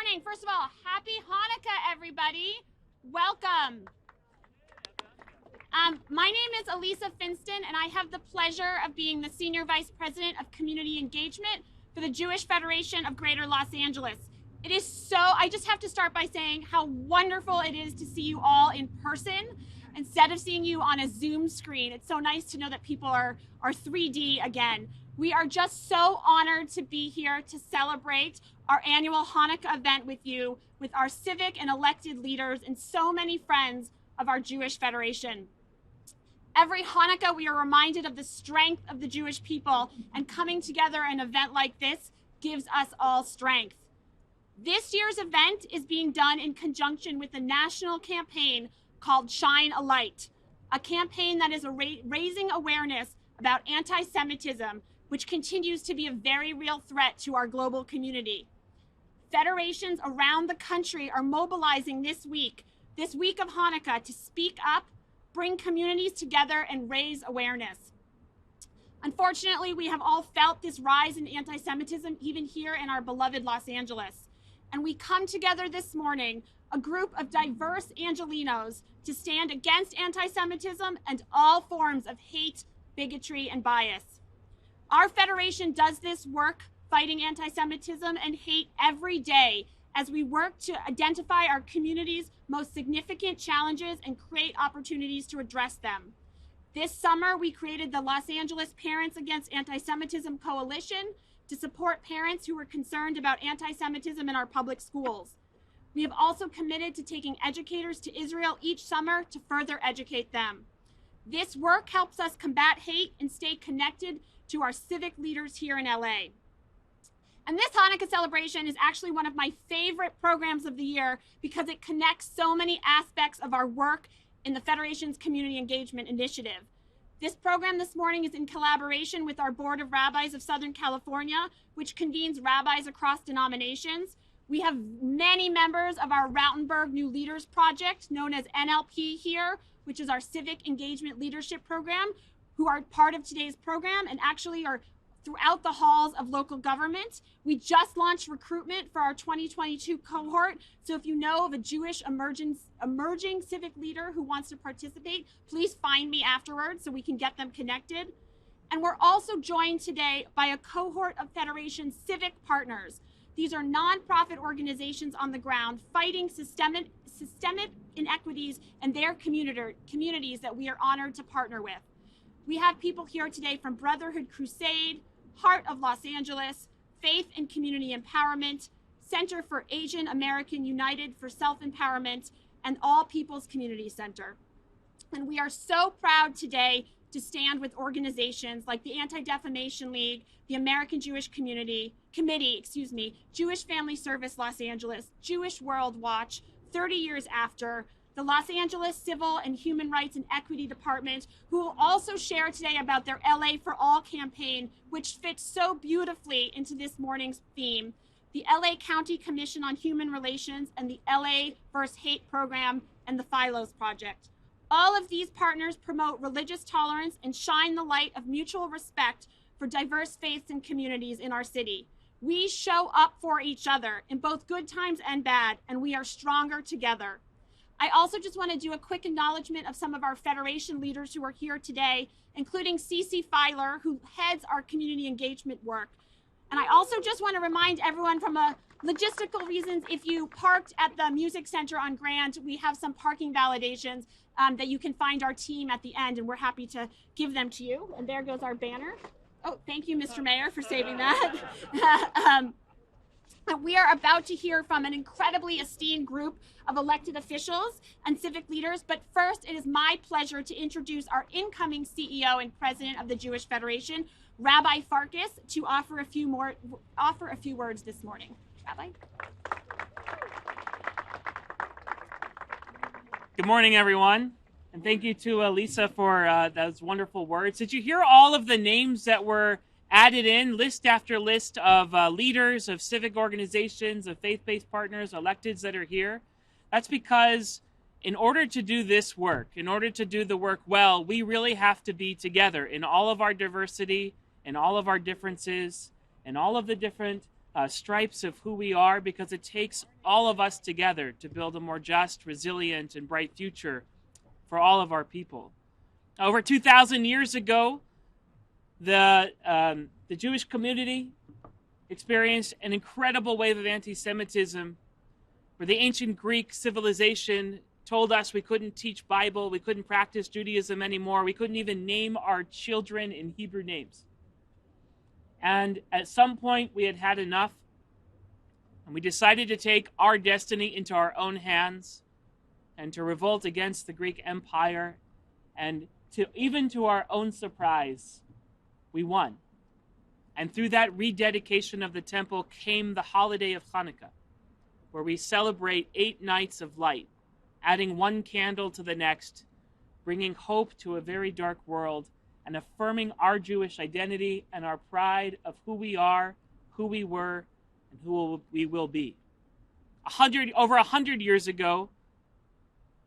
morning. First of all, happy Hanukkah, everybody. Welcome. My name is Elisa Finston, and I have the pleasure of being the Senior Vice President of Community Engagement for the Jewish Federation of Greater Los Angeles. It is I just have to start by saying how wonderful it is to see you all in person instead of seeing you on a Zoom screen. It's so nice to know that people are 3D again. We are just so honored to be here to celebrate our annual Hanukkah event with you, with our civic and elected leaders and so many friends of our Jewish Federation. Every Hanukkah, we are reminded of the strength of the Jewish people, and coming together in an event like this gives us all strength. This year's event is being done in conjunction with a national campaign called Shine a Light, a campaign that is raising awareness about anti-Semitism, which continues to be a very real threat to our global community. Federations around the country are mobilizing this week of Hanukkah, to speak up, bring communities together, and raise awareness. Unfortunately, we have all felt this rise in anti-Semitism even here in our beloved Los Angeles. And we come together this morning, a group of diverse Angelenos, to stand against anti-Semitism and all forms of hate, bigotry, and bias. Our federation does this work fighting anti-Semitism and hate every day as we work to identify our community's most significant challenges and create opportunities to address them. This summer, we created the Los Angeles Parents Against Anti-Semitism Coalition to support parents who are concerned about anti-Semitism in our public schools. We have also committed to taking educators to Israel each summer to further educate them. This work helps us combat hate and stay connected to our civic leaders here in LA. And this Hanukkah celebration is actually one of my favorite programs of the year because it connects so many aspects of our work in the Federation's Community Engagement Initiative. This program this morning is in collaboration with our Board of Rabbis of Southern California, which convenes rabbis across denominations. We have many members of our Rautenberg New Leaders Project, known as NLP here, which is our Civic Engagement Leadership Program, who are part of today's program and actually are throughout the halls of local government. We just launched recruitment for our 2022 cohort. So if you know of a Jewish emerging civic leader who wants to participate, please find me afterwards so we can get them connected. And we're also joined today by a cohort of Federation civic partners. These are nonprofit organizations on the ground fighting systemic inequities in their communities that we are honored to partner with. We have people here today from Brotherhood Crusade, Heart of Los Angeles, Faith and Community Empowerment, Center for Asian American United for Self-Empowerment, and All People's Community Center. And we are so proud today to stand with organizations like the Anti-Defamation League, the American Jewish Committee, Jewish Family Service Los Angeles, Jewish World Watch, 30 Years After, the Los Angeles Civil and Human Rights and Equity Department, who will also share today about their LA for All campaign, which fits so beautifully into this morning's theme, the LA County Commission on Human Relations, and the LA vs. Hate program, and the Philos Project. All of these partners promote religious tolerance and shine the light of mutual respect for diverse faiths and communities in our city. We show up for each other in both good times and bad, and we are stronger together. I also just want to do a quick acknowledgement of some of our Federation leaders who are here today, including Cece Filer, who heads our community engagement work. And I also just want to remind everyone from a logistical reasons, if you parked at the Music Center on Grand, we have some parking validations that you can find our team at the end, and we're happy to give them to you. And there goes our banner. Oh, thank you, Mr. Mayor, for saving that. We are about to hear from an incredibly esteemed group of elected officials and civic leaders, but first it is my pleasure to introduce our incoming CEO and president of the Jewish Federation, Rabbi Farkas, to offer a few words this morning. Rabbi. Good morning, everyone, and thank you to Lisa for those wonderful words. Did you hear all of the names that were added in, list after list of leaders, of civic organizations, of faith-based partners, electeds that are here? That's because in order to do this work, in order to do the work well, we really have to be together in all of our diversity, in all of our differences, and all of the different stripes of who we are, because it takes all of us together to build a more just, resilient, and bright future for all of our people. Over 2,000 years ago, the Jewish community experienced an incredible wave of anti-Semitism, where the ancient Greek civilization told us we couldn't teach Bible, we couldn't practice Judaism anymore, we couldn't even name our children in Hebrew names. And at some point we had had enough, and we decided to take our destiny into our own hands and to revolt against the Greek Empire. And even to our own surprise, we won. And through that rededication of the temple came the holiday of Hanukkah, where we celebrate 8 nights of light, adding one candle to the next, bringing hope to a very dark world, and affirming our Jewish identity and our pride of who we are, who we were, and who we will be. Over 100 years ago,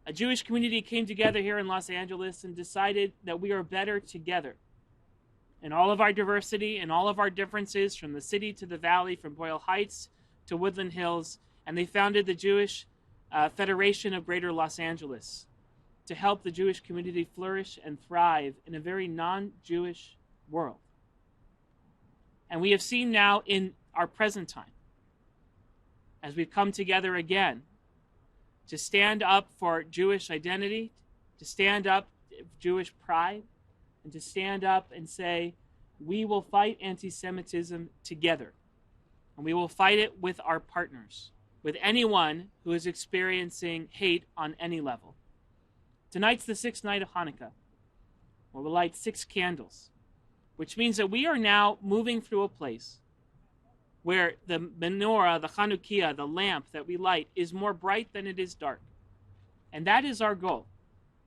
a Jewish community came together here in Los Angeles and decided that we are better together. In all of our diversity and all of our differences, from the city to the valley, from Boyle Heights to Woodland Hills, and they founded the Jewish Federation of Greater Los Angeles to help the Jewish community flourish and thrive in a very non-Jewish world. And we have seen now in our present time, as we've come together again, to stand up for Jewish identity, to stand up for Jewish pride, and to stand up and say, we will fight anti-Semitism together. And we will fight it with our partners, with anyone who is experiencing hate on any level. Tonight's the 6th night of Hanukkah, where we'll light 6 candles, which means that we are now moving through a place where the menorah, the Chanukiah, the lamp that we light, is more bright than it is dark. And that is our goal,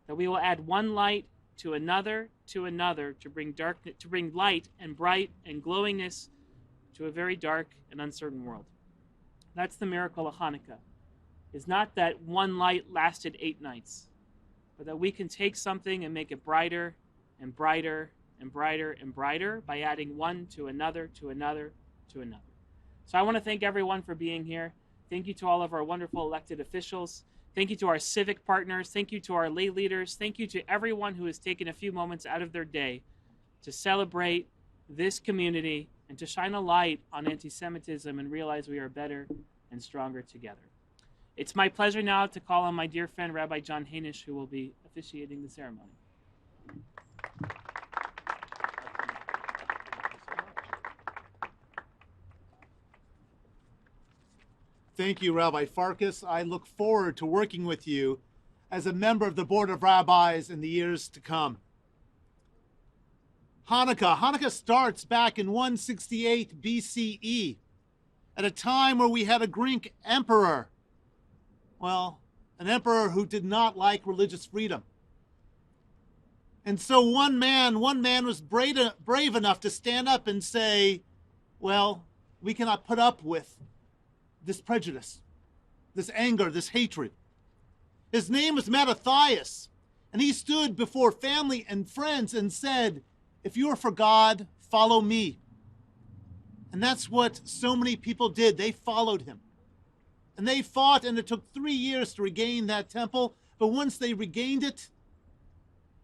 that we will add one light to another, to bring light and bright and glowingness to a very dark and uncertain world. That's the miracle of Hanukkah. It's not that one light lasted 8 nights, but that we can take something and make it brighter and brighter and brighter and brighter by adding one to another, to another, to another. So I want to thank everyone for being here. Thank you to all of our wonderful elected officials. Thank you to our civic partners. Thank you to our lay leaders. Thank you to everyone who has taken a few moments out of their day to celebrate this community and to shine a light on anti-Semitism and realize we are better and stronger together. It's my pleasure now to call on my dear friend, Rabbi John Hainish, who will be officiating the ceremony. Thank you, Rabbi Farkas. I look forward to working with you as a member of the Board of Rabbis in the years to come. Hanukkah starts back in 168 BCE, at a time where we had a Greek emperor. Well, an emperor who did not like religious freedom. And so one man was brave enough to stand up and say, well, we cannot put up with this prejudice, this anger, this hatred. His name was Mattathias, and he stood before family and friends and said, if you are for God, follow me. And that's what so many people did. They followed him. And they fought, and it took 3 years to regain that temple. But once they regained it,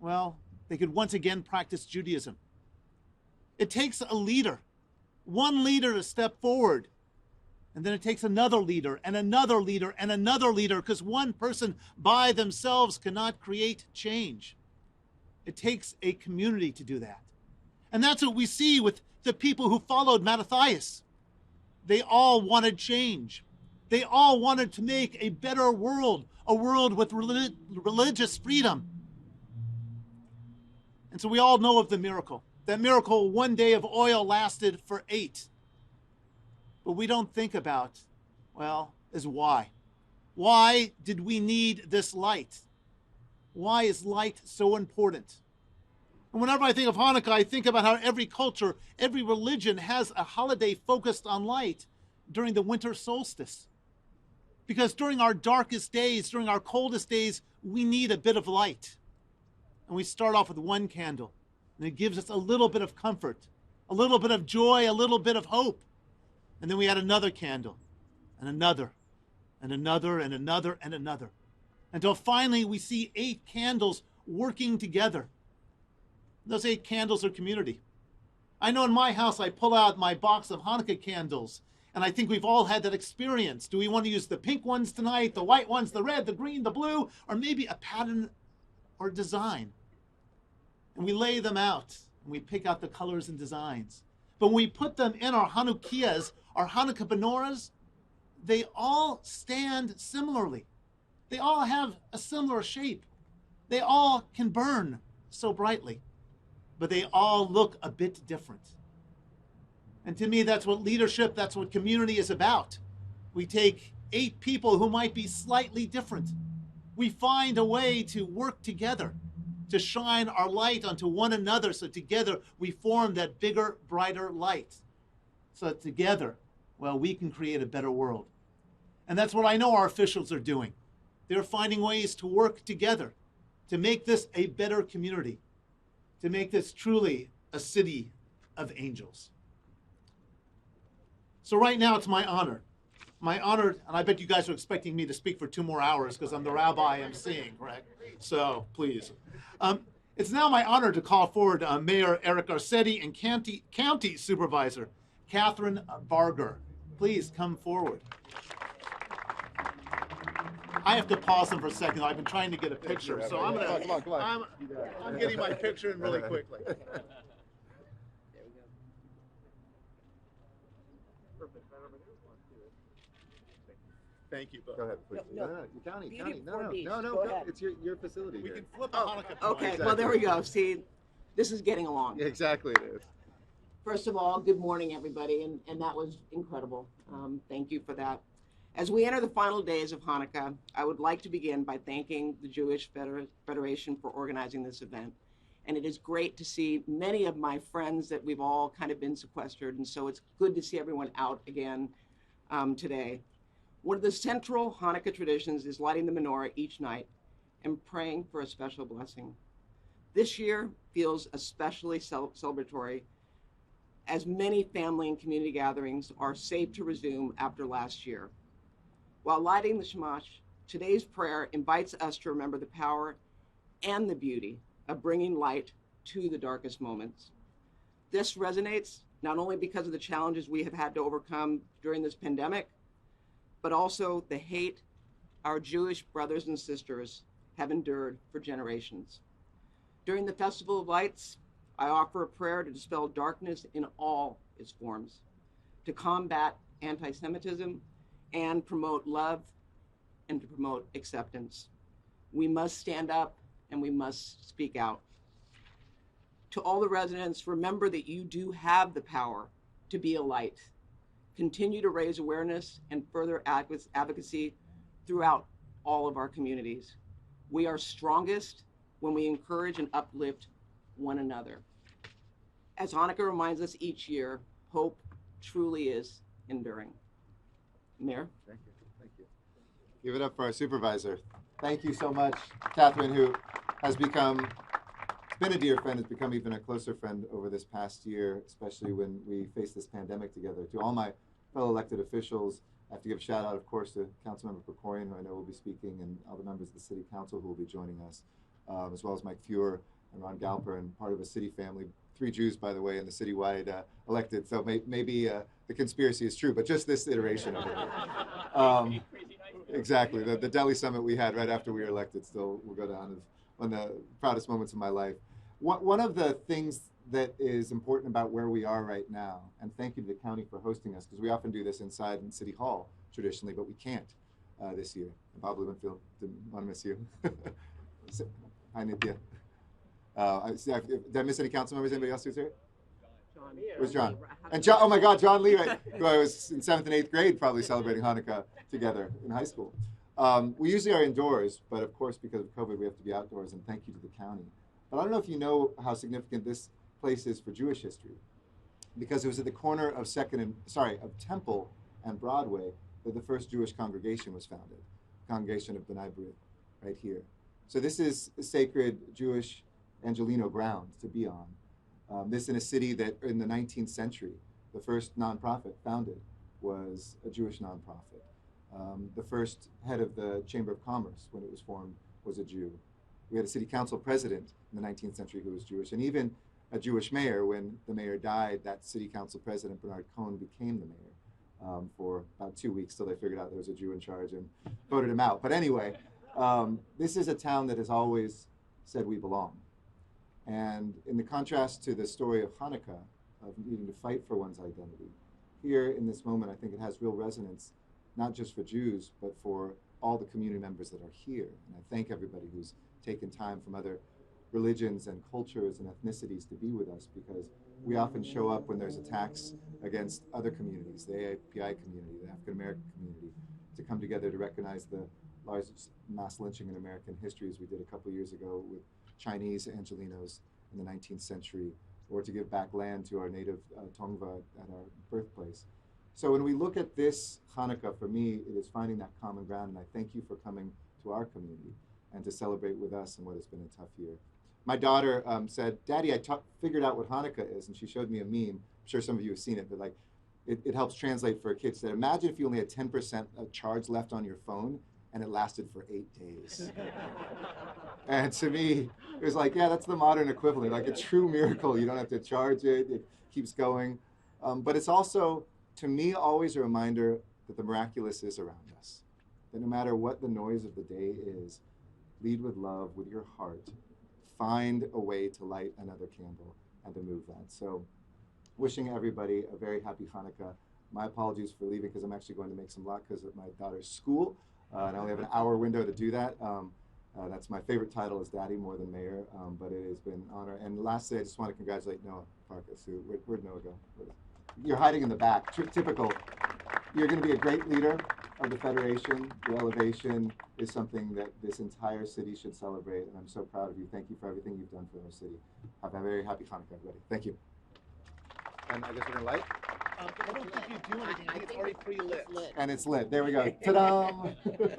well, they could once again practice Judaism. It takes a leader, one leader to step forward. And then it takes another leader and another leader and another leader, because one person by themselves cannot create change. It takes a community to do that. And that's what we see with the people who followed Mattathias. They all wanted change. They all wanted to make a better world, a world with religious freedom. And so we all know of the miracle. That miracle, 1 day of oil lasted for 8. But we don't think about, well, is why. Why did we need this light? Why is light so important? And whenever I think of Hanukkah, I think about how every culture, every religion has a holiday focused on light during the winter solstice. Because during our darkest days, during our coldest days, we need a bit of light. And we start off with one candle, and it gives us a little bit of comfort, a little bit of joy, a little bit of hope. And then we had another candle, and another, and another, and another, and another, until finally we see 8 candles working together. Those 8 candles are community. I know in my house I pull out my box of Hanukkah candles, and I think we've all had that experience. Do we want to use the pink ones tonight, the white ones, the red, the green, the blue, or maybe a pattern or design? And we lay them out, and we pick out the colors and designs. But when we put them in our Hanukkahs, our Hanukkah menorahs, they all stand similarly. They all have a similar shape. They all can burn so brightly, but they all look a bit different. And to me, that's what leadership, that's what community is about. We take 8 people who might be slightly different. We find a way to work together, to shine our light onto one another, so together we form that bigger, brighter light. So that together, well, we can create a better world. And that's what I know our officials are doing. They're finding ways to work together to make this a better community, to make this truly a city of angels. So right now it's my honor, and I bet you guys are expecting me to speak for 2 more hours because I'm the rabbi emceeing, correct? So please. It's now my honor to call forward Mayor Eric Garcetti and County Supervisor Catherine Barger. Please come forward. I have to pause them for a second. I've been trying to get a picture, so I'm getting my picture in really quickly. Thank you, both. Go ahead, please. No, No. It's your facility. We here. can flip a Hanukkah. Okay, Exactly. well, there we go. See, this is getting along. Exactly, it is. First of all, good morning, everybody, and that was incredible. Thank you for that. As we enter the final days of Hanukkah, I would like to begin by thanking the Jewish Federation for organizing this event. And it is great to see many of my friends that we've all kind of been sequestered, and so it's good to see everyone out again today. One of the central Hanukkah traditions is lighting the menorah each night and praying for a special blessing. This year feels especially celebratory, as many family and community gatherings are safe to resume after last year. While lighting the shamash, today's prayer invites us to remember the power and the beauty of bringing light to the darkest moments. This resonates not only because of the challenges we have had to overcome during this pandemic, but also the hate our Jewish brothers and sisters have endured for generations. During the Festival of Lights, I offer a prayer to dispel darkness in all its forms, to combat anti-Semitism, and promote love and to promote acceptance. We must stand up and we must speak out. To all the residents, remember that you do have the power to be a light. Continue to raise awareness and further advocacy throughout all of our communities. We are strongest when we encourage and uplift one another. As Hanukkah reminds us each year, hope truly is enduring. Mayor? Thank you. Give it up for our supervisor. Thank you so much, Catherine, who has been a dear friend, has become even a closer friend over this past year, especially when we face this pandemic together. To all my fellow elected officials, I have to give a shout out, of course, to Councilmember Krikorian, who I know will be speaking, and all the members of the City Council who will be joining us, as well as Mike Fuhr and Ron Galper, and part of a city family. 3 Jews, by the way, in the citywide elected, so maybe the conspiracy is true, but just this iteration of it. Exactly, the Delhi summit we had right after we were elected still will go down as one of the proudest moments of my life. One of the things that is important about where we are right now, and thank you to the county for hosting us, because we often do this inside in City Hall traditionally, but we can't this year. Bob Liebenfield, didn't want to miss you. Hi, Nithya. Did I miss any council members? Anybody else who's here? John. Where's John? And John, oh my God, John Lee, right, who I was in 7th and 8th grade probably celebrating Hanukkah together in high school. We usually are indoors, but of course, because of COVID, we have to be outdoors, and thank you to the county. But I don't know if you know how significant this place is for Jewish history, because it was at the corner of Temple and Broadway that the first Jewish congregation was founded, the congregation of B'nai B'rith, right here. So this is sacred Jewish Angelino ground to be on. This in a city that in the 19th century, the first nonprofit founded was a Jewish nonprofit. The first head of the Chamber of Commerce, when it was formed, was a Jew. We had a city council president in the 19th century who was Jewish, and even a Jewish mayor. When the mayor died, that city council president, Bernard Cohn, became the mayor for about 2 weeks till they figured out there was a Jew in charge and voted him out. But anyway, this is a town that has always said we belong. And in the contrast to the story of Hanukkah, of needing to fight for one's identity, here in this moment, I think it has real resonance, not just for Jews, but for all the community members that are here. And I thank everybody who's taken time from other religions and cultures and ethnicities to be with us, because we often show up when there's attacks against other communities, the API community, the African American community, to come together to recognize the largest mass lynching in American history, as we did a couple of years ago with Chinese Angelenos in the 19th century, or to give back land to our native Tongva at our birthplace. So when we look at this Hanukkah, for me, it is finding that common ground, and I thank you for coming to our community and to celebrate with us in what has been a tough year. My daughter said, "Daddy, I figured out what Hanukkah is," and she showed me a meme. I'm sure some of you have seen it, but like, it helps translate for a kid. She said, "Imagine if you only had 10% of charge left on your phone and it lasted for 8 days." And to me, it was like, yeah, that's the modern equivalent, like a true miracle. You don't have to charge it, it keeps going. But it's also, to me, always a reminder that the miraculous is around us. That no matter what the noise of the day is, lead with love, with your heart. Find a way to light another candle and to move that. So wishing everybody a very happy Hanukkah. My apologies for leaving, because I'm actually going to make some luck because of my daughter's school. And I only have an hour window to do that. That's my favorite title, is Daddy more than Mayor, but it has been an honor. And lastly, I just want to congratulate Noah Farkas. Where'd Noah go? You're hiding in the back. Typical. You're going to be a great leader of the Federation. Your elevation is something that this entire city should celebrate, and I'm so proud of you. Thank you for everything you've done for our city. Have a very happy Hanukkah, everybody. Thank you. And I guess we're going to light? I don't think you do anything. I think it's already pre-lit. And it's lit. There we go. Ta-da! Thank you.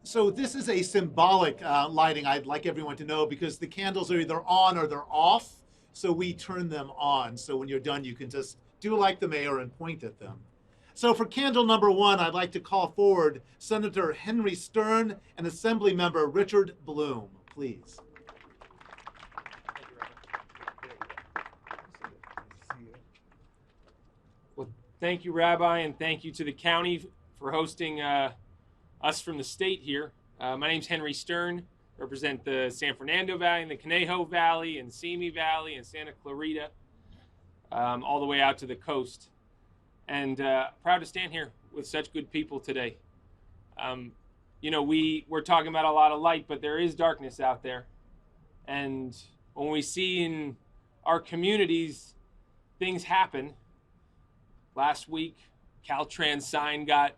So this is a symbolic lighting, I'd like everyone to know, because the candles are either on or they're off, so we turn them on. So when you're done, you can just do like the mayor and point at them. So for candle number 1, I'd like to call forward Senator Henry Stern and Assembly Member Richard Bloom, please. Well, thank you, Rabbi, and thank you to the county for hosting us from the state here. My name's Henry Stern, represent the San Fernando Valley and the Conejo Valley and Simi Valley and Santa Clarita, all the way out to the coast. And proud to stand here with such good people today. You know, we're talking about a lot of light, but there is darkness out there. And when we see in our communities, things happen. Last week, Caltrans sign got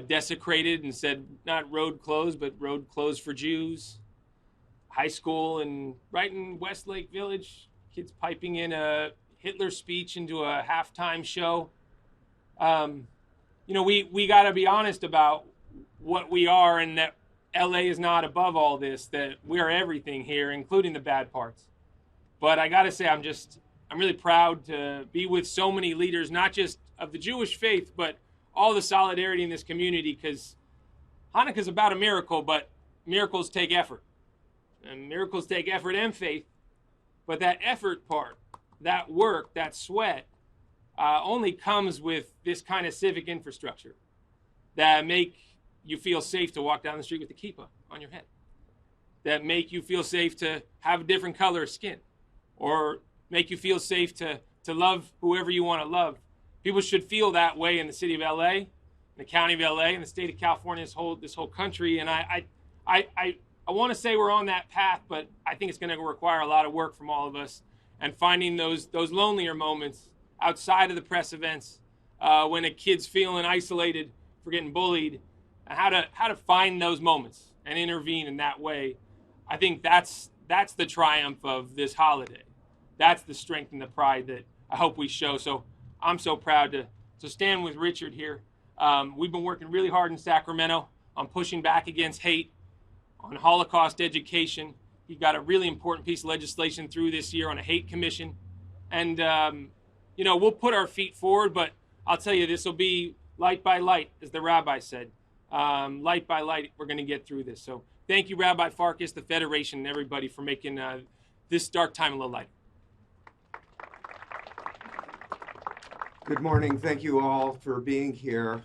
desecrated and said not road closed, but road closed for Jews. High school and right in Westlake Village, kids piping in a Hitler speech into a halftime show. You know, we got to be honest about what we are, and that LA is not above all this, that we are everything here, including the bad parts. But I got to say, I'm really proud to be with so many leaders, not just of the Jewish faith, but all the solidarity in this community, because Hanukkah is about a miracle, but miracles take effort. And miracles take effort and faith. But that effort part, that work, that sweat, only comes with this kind of civic infrastructure that make you feel safe to walk down the street with the kippah on your head, that make you feel safe to have a different color of skin, or make you feel safe to love whoever you want to love. People should feel that way in the city of LA, in the county of LA, in the state of California, this whole country. And I want to say we're on that path, but I think it's going to require a lot of work from all of us, and finding those lonelier moments outside of the press events, when a kid's feeling isolated for getting bullied, and how to find those moments and intervene in that way. I think that's the triumph of this holiday. That's the strength and the pride that I hope we show. So I'm so proud to stand with Richard here. We've been working really hard in Sacramento on pushing back against hate, on Holocaust education. He got a really important piece of legislation through this year on a hate commission. And, we'll put our feet forward, but I'll tell you, this will be light by light, as the rabbi said. Light by light, we're going to get through this. So thank you, Rabbi Farkas, the Federation, and everybody for making this dark time a little lighter. Good morning. Thank you all for being here.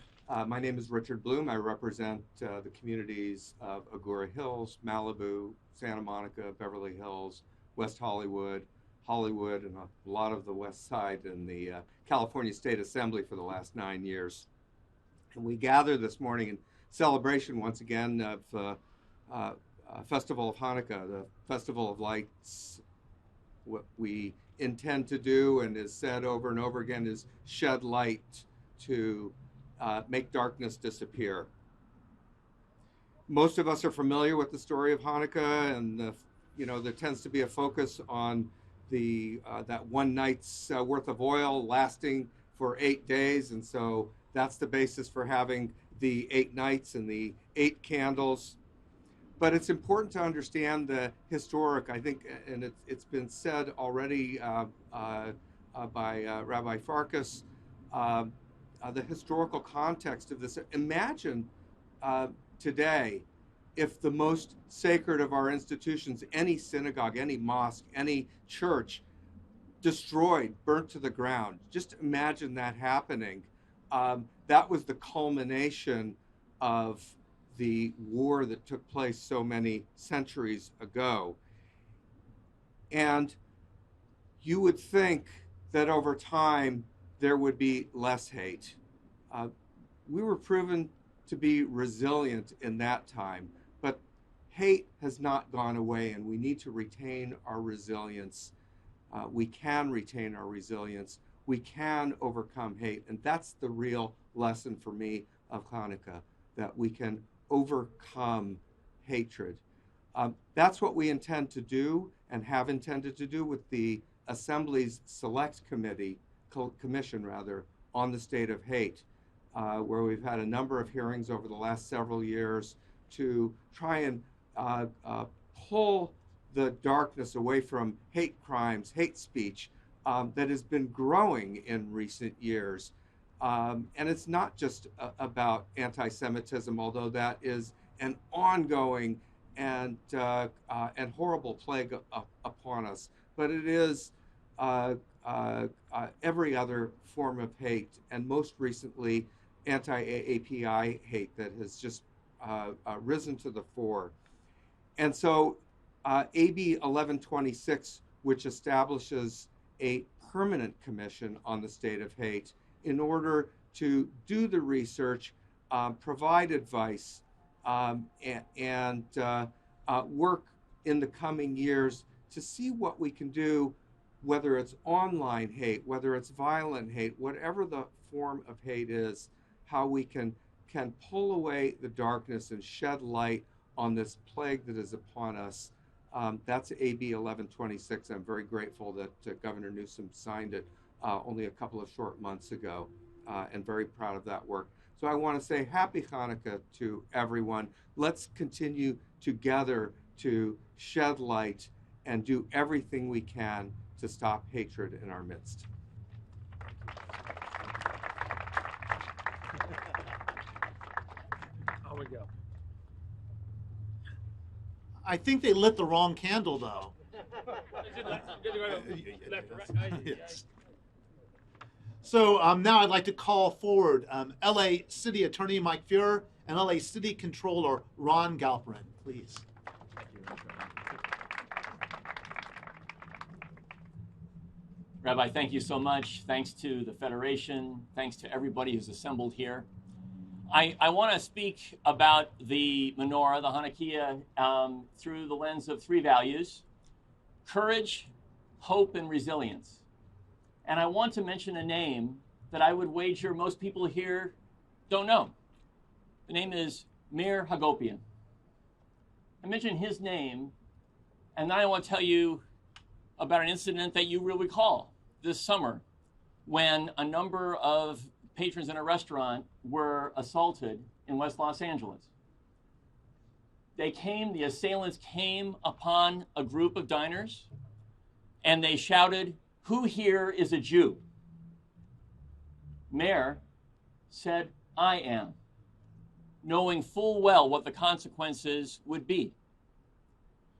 My name is Richard Bloom. I represent the communities of Agoura Hills, Malibu, Santa Monica, Beverly Hills, West Hollywood, and a lot of the West Side in the California State Assembly for the last 9 years. And we gather this morning in celebration once again of Festival of Hanukkah, the Festival of Lights. What we intend to do, and is said over and over again, is shed light to make darkness disappear. Most of us are familiar with the story of Hanukkah, and there tends to be a focus on that one night's worth of oil lasting for 8 days, and so that's the basis for having the 8 nights and the 8 candles. But it's important to understand the historic, I think, and it's been said already by Rabbi Farkas, the historical context of this. Imagine today if the most sacred of our institutions, any synagogue, any mosque, any church, destroyed, burnt to the ground. Just imagine that happening. That was the culmination of the war that took place so many centuries ago. And you would think that over time there would be less hate. We were proven to be resilient in that time, but hate has not gone away, and we need to retain our resilience. We can retain our resilience. We can overcome hate, and that's the real lesson for me of Hanukkah, that we can overcome hatred. That's what we intend to do and have intended to do with the Assembly's Select Commission on the state of hate, where we've had a number of hearings over the last several years to try and pull the darkness away from hate crimes, hate speech that has been growing in recent years. And it's not just about anti-Semitism, although that is an ongoing and horrible plague upon us. But it is every other form of hate, and most recently anti-AAPI hate that has just risen to the fore. And so AB 1126, which establishes a permanent commission on the state of hate in order to do the research, provide advice, and work in the coming years to see what we can do, whether it's online hate, whether it's violent hate, whatever the form of hate is, how we can pull away the darkness and shed light on this plague that is upon us. That's AB 1126. I'm very grateful that Governor Newsom signed it only a couple of short months ago, and very proud of that work. So I want to say happy Hanukkah to everyone. Let's continue together to shed light and do everything we can to stop hatred in our midst. On we go. I think they lit the wrong candle, though. Yes. So now I'd like to call forward LA City Attorney Mike Fuhrer and LA City Controller Ron Galperin, please. Rabbi, thank you so much. Thanks to the Federation. Thanks to everybody who's assembled here. I want to speak about the Menorah, the Hanukkah, through the lens of 3 values: courage, hope, and resilience. And I want to mention a name that I would wager most people here don't know. The name is Meir Hagopian. I mention his name, and then I want to tell you about an incident that you will recall this summer when a number of patrons in a restaurant were assaulted in West Los Angeles. The assailants came upon a group of diners, and they shouted, Who here is a Jew? Mayor said, I am, knowing full well what the consequences would be.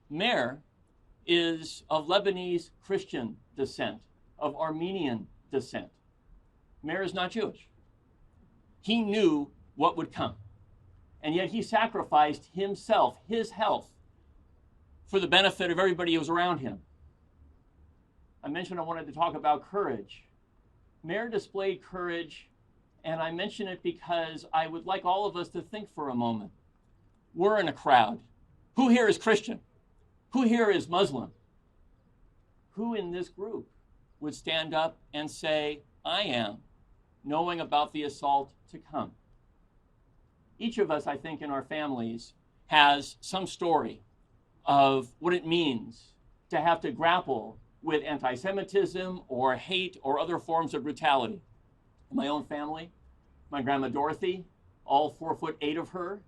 Mayor is of Lebanese Christian descent, of Armenian descent. Mayor is not Jewish. He knew what would come. And yet he sacrificed himself, his health, for the benefit of everybody who was around him. I mentioned I wanted to talk about courage. Mayor displayed courage, and I mention it because I would like all of us to think for a moment. We're in a crowd. Who here is Christian? Who here is Muslim? Who in this group would stand up and say, I am, knowing about the assault to come? Each of us, I think, in our families has some story of what it means to have to grapple with anti-Semitism or hate or other forms of brutality. In my own family, my grandma Dorothy, all 4'8" of her,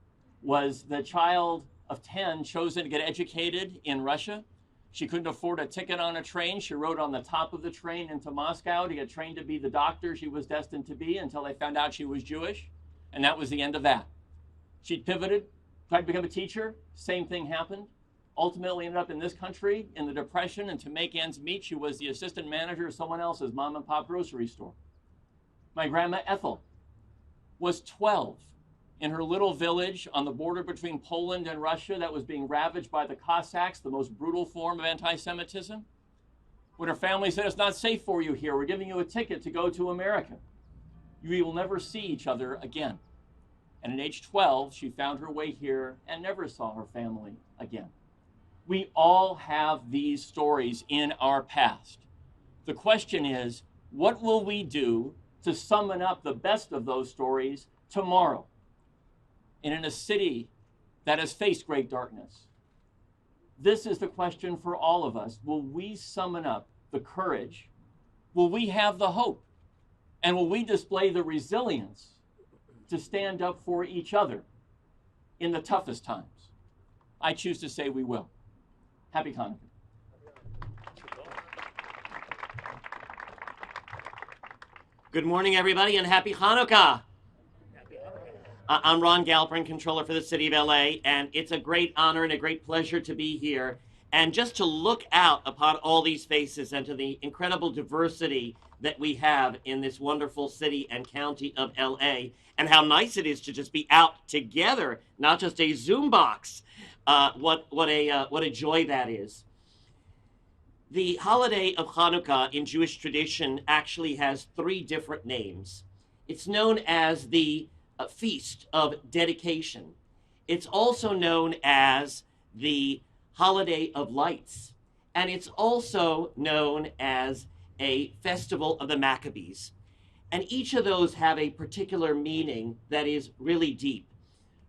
was the child of 10 chosen to get educated in Russia. She couldn't afford a ticket on a train. She rode on the top of the train into Moscow to get trained to be the doctor she was destined to be until they found out she was Jewish. And that was the end of that. She pivoted, tried to become a teacher. Same thing happened. Ultimately ended up in this country in the Depression, and to make ends meet, she was the assistant manager of someone else's mom and pop grocery store. My grandma Ethel was 12 in her little village on the border between Poland and Russia that was being ravaged by the Cossacks, the most brutal form of anti-Semitism. When her family said, it's not safe for you here, we're giving you a ticket to go to America. You will never see each other again. And at age 12, she found her way here and never saw her family again. We all have these stories in our past. The question is, what will we do to summon up the best of those stories tomorrow? And in a city that has faced great darkness, this is the question for all of us. Will we summon up the courage? Will we have the hope? And will we display the resilience to stand up for each other in the toughest times? I choose to say we will. Happy Hanukkah. Good morning, everybody, and happy Hanukkah. I'm Ron Galperin, controller for the city of LA, and it's a great honor and a great pleasure to be here and just to look out upon all these faces and to the incredible diversity that we have in this wonderful city and county of LA, and how nice it is to just be out together, not just a Zoom box. What a joy that is. The holiday of Hanukkah in Jewish tradition actually has 3 different names. It's known as the Feast of Dedication. It's also known as the Holiday of Lights. And it's also known as a Festival of the Maccabees. And each of those have a particular meaning that is really deep.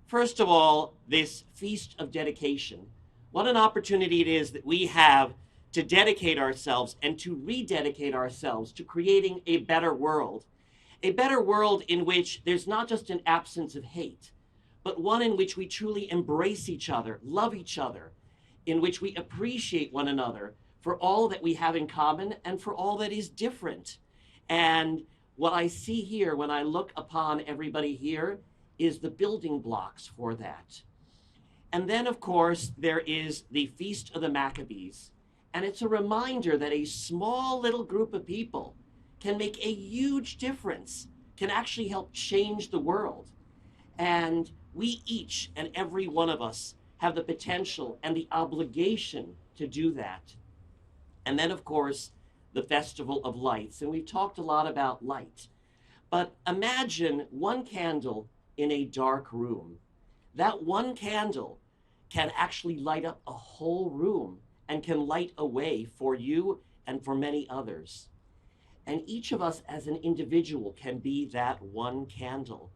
First of all, this Feast of Dedication. What an opportunity it is that we have to dedicate ourselves and to rededicate ourselves to creating a better world. A better world in which there's not just an absence of hate, but one in which we truly embrace each other, love each other, in which we appreciate one another for all that we have in common and for all that is different. And what I see here when I look upon everybody here is the building blocks for that. And then, of course, there is the Feast of the Maccabees. And it's a reminder that a small little group of people can make a huge difference, can actually help change the world. And we each and every one of us have the potential and the obligation to do that. And then, of course, the Festival of Lights. And we've talked a lot about light. But imagine one candle in a dark room. That one candle can actually light up a whole room and can light a way for you and for many others. And each of us as an individual can be that one candle,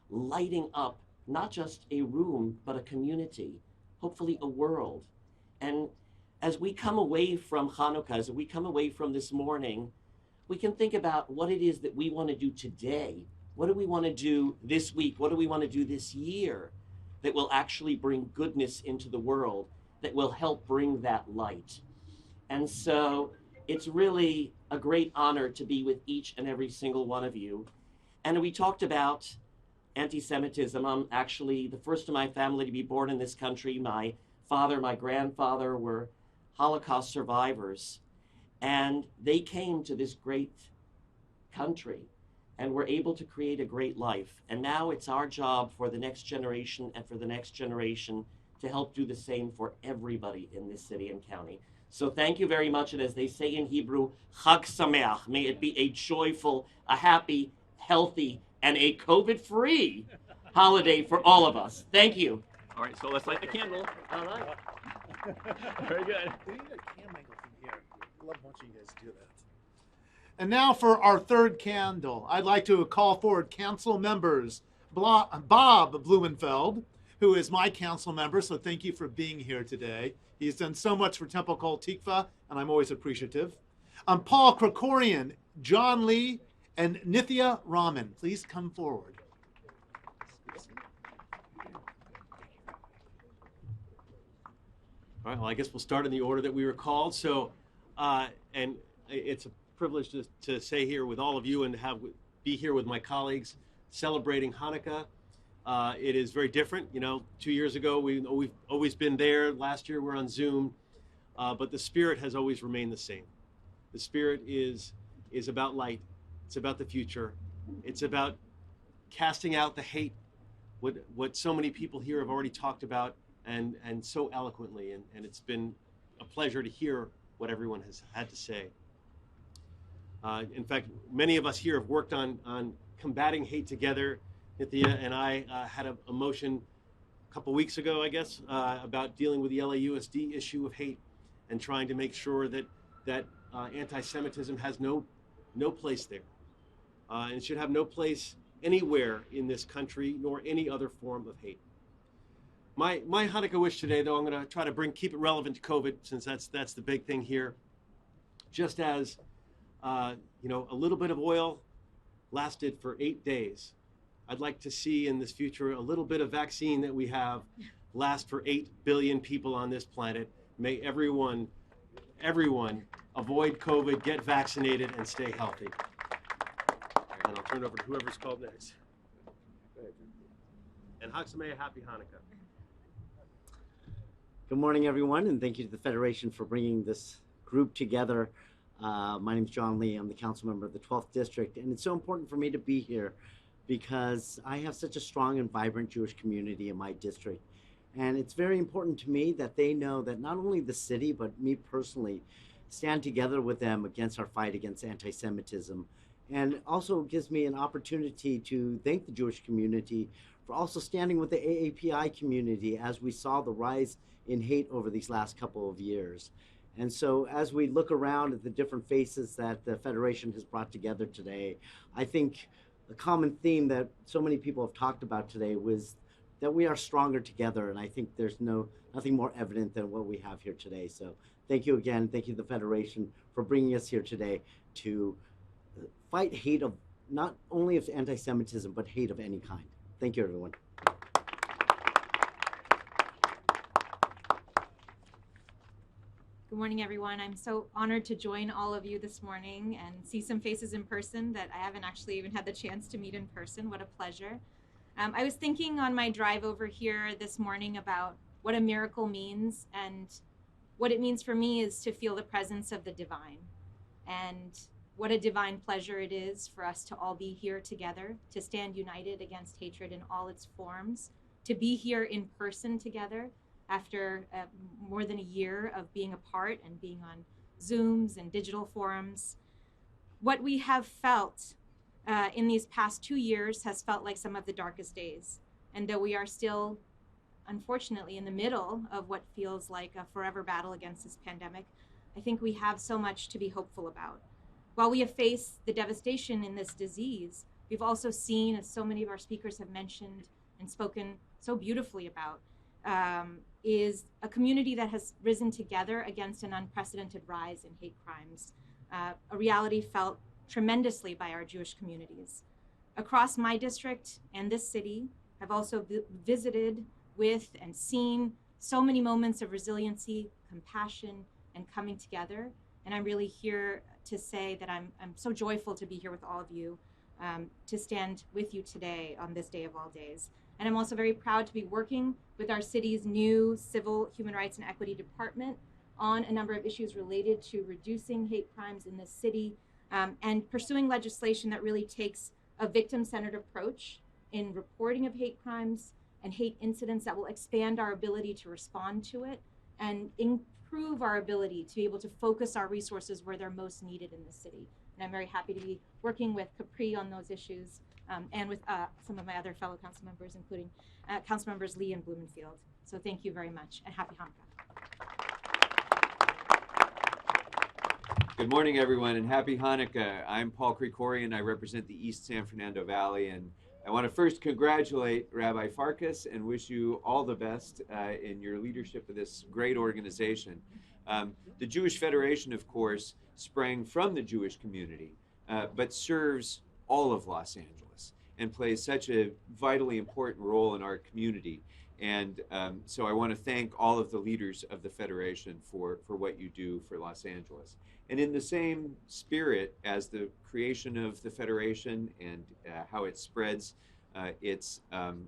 lighting up not just a room, but a community, hopefully a world. And as we come away from Hanukkah, as we come away from this morning, we can think about what it is that we want to do today. What do we want to do this week? What do we want to do this year that will actually bring goodness into the world, that will help bring that light? And so It's really a great honor to be with each and every single one of you. And we talked about anti-Semitism. I'm actually the first in my family to be born in this country. My father, my grandfather were Holocaust survivors, and they came to this great country and were able to create a great life. And now it's our job for the next generation and for the next generation to help do the same for everybody in this city and county. So thank you very much, and as they say in Hebrew, Chag Sameach. May it be a joyful, a happy, healthy, and a COVID-free holiday for all of us. Thank you. All right, so let's light the candle. All right. Very good. We need a camera angle from here. I love watching you guys do that. And now for our third candle, I'd like to call forward council members Bob Blumenfeld, who is my council member, so thank you for being here today. He's done so much for Temple Kol Tikva, and I'm always appreciative. Paul Krikorian, John Lee, and Nithya Raman. Please come forward. All right, well, I guess we'll start in the order that we were called. So, and it's a privilege to say here with all of you and be here with my colleagues celebrating Hanukkah. It is very different. You know, 2 years ago, we've always been there. Last year, we're on Zoom. But the spirit has always remained the same. The spirit is about light. It's about the future. It's about casting out the hate, what so many people here have already talked about and so eloquently. And it's been a pleasure to hear what everyone has had to say. In fact, many of us here have worked on combating hate together. Nithya and I had a motion a couple weeks ago, I guess, about dealing with the LAUSD issue of hate and trying to make sure that anti-Semitism has no place there. And it should have no place anywhere in this country, nor any other form of hate. My Hanukkah wish today, though, I'm going to try to keep it relevant to COVID, since that's the big thing here. Just as a little bit of oil lasted for 8 days, I'd like to see in this future a little bit of vaccine that we have last for 8 billion people on this planet. May everyone avoid COVID, get vaccinated, and stay healthy. And I'll turn it over to whoever's called next. And Chag Sameach, happy Hanukkah. Good morning, everyone, and thank you to the Federation for bringing this group together. My name is John Lee. I'm the council member of the 12th District, and it's so important for me to be here because I have such a strong and vibrant Jewish community in my district. And it's very important to me that they know that not only the city, but me personally, stand together with them against our fight against anti-Semitism. And also gives me an opportunity to thank the Jewish community for also standing with the AAPI community as we saw the rise in hate over these last couple of years. And so as we look around at the different faces that the Federation has brought together today, I think the common theme that so many people have talked about today was that we are stronger together. And I think there's nothing more evident than what we have here today. So thank you again. Thank you to the Federation for bringing us here today to fight hate of not only of anti-Semitism, but hate of any kind. Thank you, everyone. Good morning, everyone. I'm so honored to join all of you this morning and see some faces in person that I haven't actually even had the chance to meet in person. What a pleasure. I was thinking on my drive over here this morning about what a miracle means, and what it means for me is to feel the presence of the divine. And what a divine pleasure it is for us to all be here together, to stand united against hatred in all its forms, to be here in person together after more than a year of being apart and being on Zooms and digital forums. What we have felt in these past 2 years has felt like some of the darkest days. And though we are still, unfortunately, in the middle of what feels like a forever battle against this pandemic, I think we have so much to be hopeful about. While we have faced the devastation in this disease, we've also seen, as so many of our speakers have mentioned and spoken so beautifully about, is a community that has risen together against an unprecedented rise in hate crimes, a reality felt tremendously by our Jewish communities. Across my district and this city, I've also visited with and seen so many moments of resiliency, compassion, and coming together And I'm really here to say that I'm so joyful to be here with all of you, to stand with you today on this day of all days. And I'm also very proud to be working with our city's new Civil, Human Rights, and Equity Department on a number of issues related to reducing hate crimes in this city, and pursuing legislation that really takes a victim-centered approach in reporting of hate crimes and hate incidents that will expand our ability to respond to it and improve our ability to be able to focus our resources where they're most needed in the city. And I'm very happy to be working with Capri on those issues, and with some of my other fellow council members, including council members Lee and Blumenfield. So thank you very much, and happy Hanukkah. Good morning, everyone, and happy Hanukkah. I'm Paul Krikorian. I represent the East San Fernando Valley, and I want to first congratulate Rabbi Farkas and wish you all the best in your leadership of this great organization. The Jewish Federation, of course, sprang from the Jewish community, but serves all of Los Angeles and plays such a vitally important role in our community. And so I want to thank all of the leaders of the Federation for what you do for Los Angeles. And in the same spirit as the creation of the Federation and how it spreads its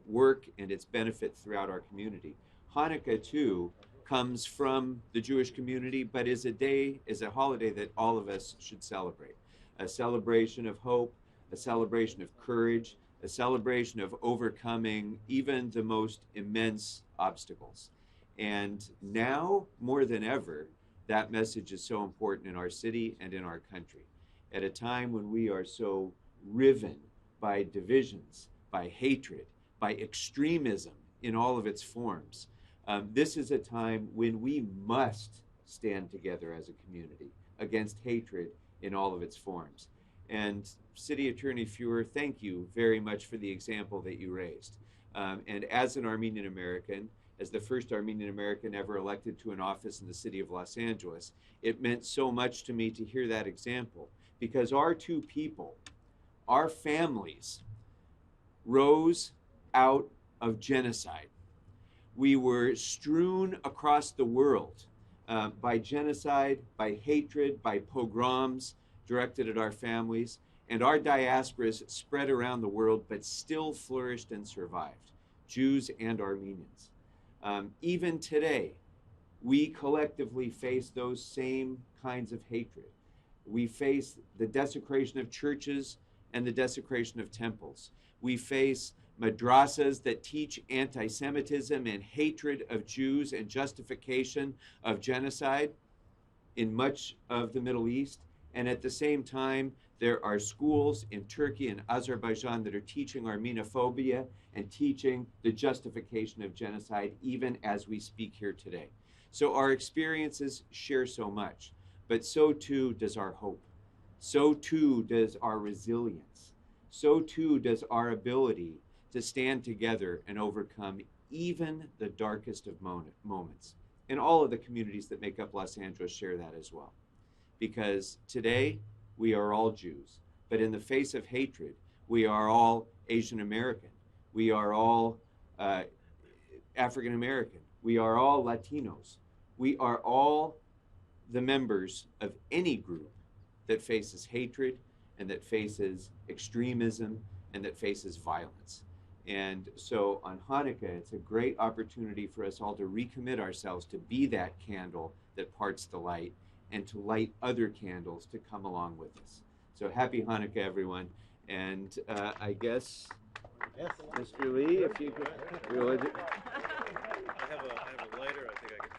work and its benefit throughout our community, Hanukkah too comes from the Jewish community, but is a holiday that all of us should celebrate. A celebration of hope, a celebration of courage, a celebration of overcoming even the most immense obstacles. And now, more than ever, that message is so important in our city and in our country. At a time when we are so riven by divisions, by hatred, by extremism in all of its forms, this is a time when we must stand together as a community against hatred in all of its forms. And City Attorney Fuhrer, thank you very much for the example that you raised. And as an Armenian American, as the first Armenian American ever elected to an office in the city of Los Angeles, it meant so much to me to hear that example, because our two people, our families, rose out of genocide. We were strewn across the world by genocide, by hatred, by pogroms directed at our families, and our diasporas spread around the world but still flourished and survived, Jews and Armenians. Even today, we collectively face those same kinds of hatred. We face the desecration of churches and the desecration of temples. We face madrasas that teach anti-Semitism and hatred of Jews and justification of genocide in much of the Middle East. And at the same time, there are schools in Turkey and Azerbaijan that are teaching Armenophobia and teaching the justification of genocide, even as we speak here today. So our experiences share so much, but so too does our hope. So too does our resilience. So too does our ability to stand together and overcome even the darkest of moments. And all of the communities that make up Los Angeles share that as well. Because today, we are all Jews, but in the face of hatred, we are all Asian American. We are all African American. We are all Latinos. We are all the members of any group that faces hatred and that faces extremism and that faces violence. And so on Hanukkah, it's a great opportunity for us all to recommit ourselves to be that candle that parts the light and to light other candles to come along with us. So happy Hanukkah, everyone. And I guess, Mr. Lee, if you could. Really do. I have a lighter. I think I can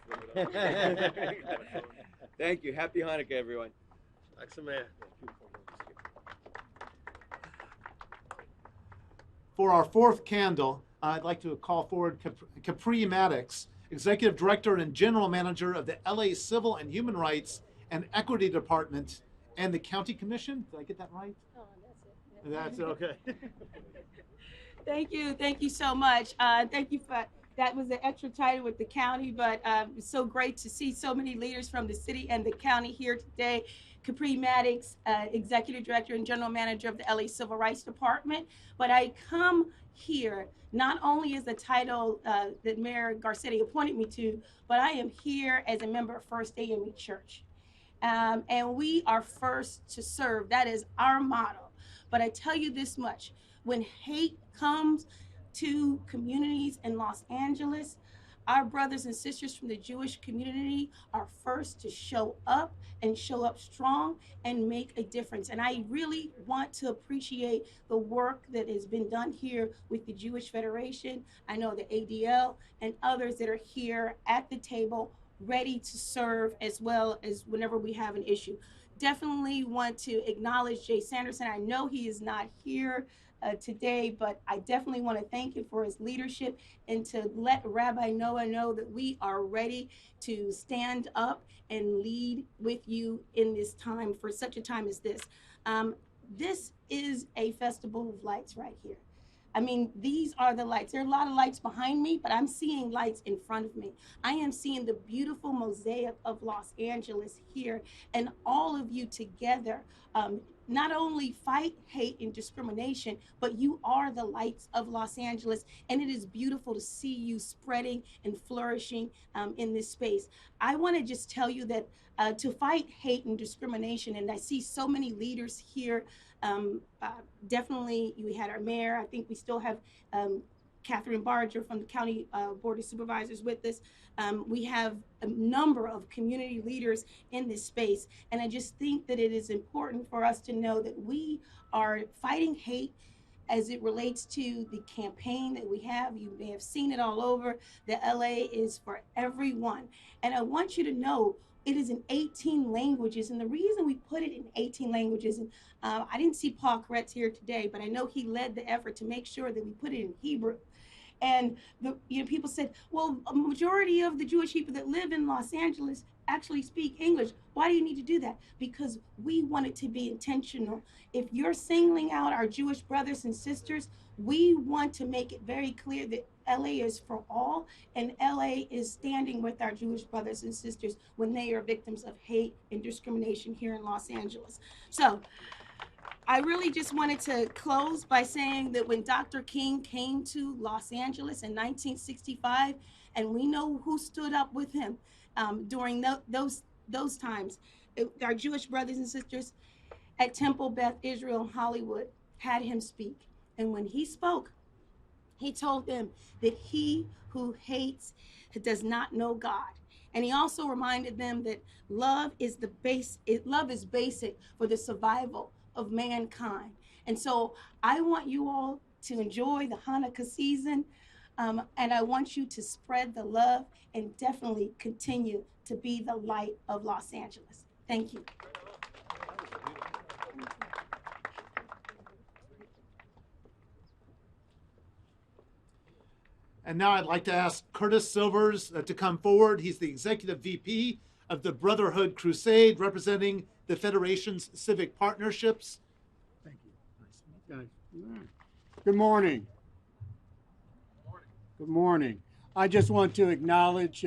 throw it up. Thank you. Happy Hanukkah, everyone. For our fourth candle, I'd like to call forward Capri Maddox, Executive Director and General Manager of the LA Civil and Human Rights and Equity Department and the County Commission. Did I get that right? Oh, that's it. That's it, okay. Thank you so much. Thank you for, that was an extra title with the county, but it's so great to see so many leaders from the city and the county here today. Capri Maddox, Executive Director and General Manager of the LA Civil Rights Department. But I come here not only as the title that Mayor Garcetti appointed me to, but I am here as a member of First AME Church. And we are first to serve. That is our motto. But I tell you this much, when hate comes to communities in Los Angeles, our brothers and sisters from the Jewish community are first to show up and show up strong and make a difference. And I really want to appreciate the work that has been done here with the Jewish Federation. I know the ADL and others that are here at the table ready to serve, as well as whenever we have an issue. Definitely want to acknowledge Jay Sanderson. I know he is not here today, but I definitely want to thank him for his leadership and to let Rabbi Noah know that we are ready to stand up and lead with you in this time, for such a time as this. This is a festival of lights right here. I mean, these are the lights. There are a lot of lights behind me, but I'm seeing lights in front of me. I am seeing the beautiful mosaic of Los Angeles here, and all of you together not only fight hate and discrimination, but you are the lights of Los Angeles, and it is beautiful to see you spreading and flourishing in this space. I want to just tell you that to fight hate and discrimination, and I see so many leaders here. Definitely, we had our mayor. I think we still have Catherine Barger from the County Board of Supervisors with us. We have a number of community leaders in this space. And I just think that it is important for us to know that we are fighting hate as it relates to the campaign that we have. You may have seen it all over. The LA is for everyone. And I want you to know it is in 18 languages. And the reason we put it in 18 languages, and I didn't see Paul Koretz here today, but I know he led the effort to make sure that we put it in Hebrew. And people said, well, a majority of the Jewish people that live in Los Angeles actually speak English. Why do you need to do that? Because we want it to be intentional. If you're singling out our Jewish brothers and sisters, we want to make it very clear that LA is for all, and LA is standing with our Jewish brothers and sisters when they are victims of hate and discrimination here in Los Angeles. So I really just wanted to close by saying that when Dr. King came to Los Angeles in 1965, and we know who stood up with him during those times, our Jewish brothers and sisters at Temple Beth Israel in Hollywood had him speak. And when he spoke, he told them that he who hates does not know God. And he also reminded them that love is basic for the survival of mankind. And so I want you all to enjoy the Hanukkah season, and I want you to spread the love and definitely continue to be the light of Los Angeles. Thank you. And now I'd like to ask Curtis Silvers to come forward. He's the Executive VP of the Brotherhood Crusade, representing the Federation's civic partnerships. Thank you. Nice. Good morning. Good morning. I just want to acknowledge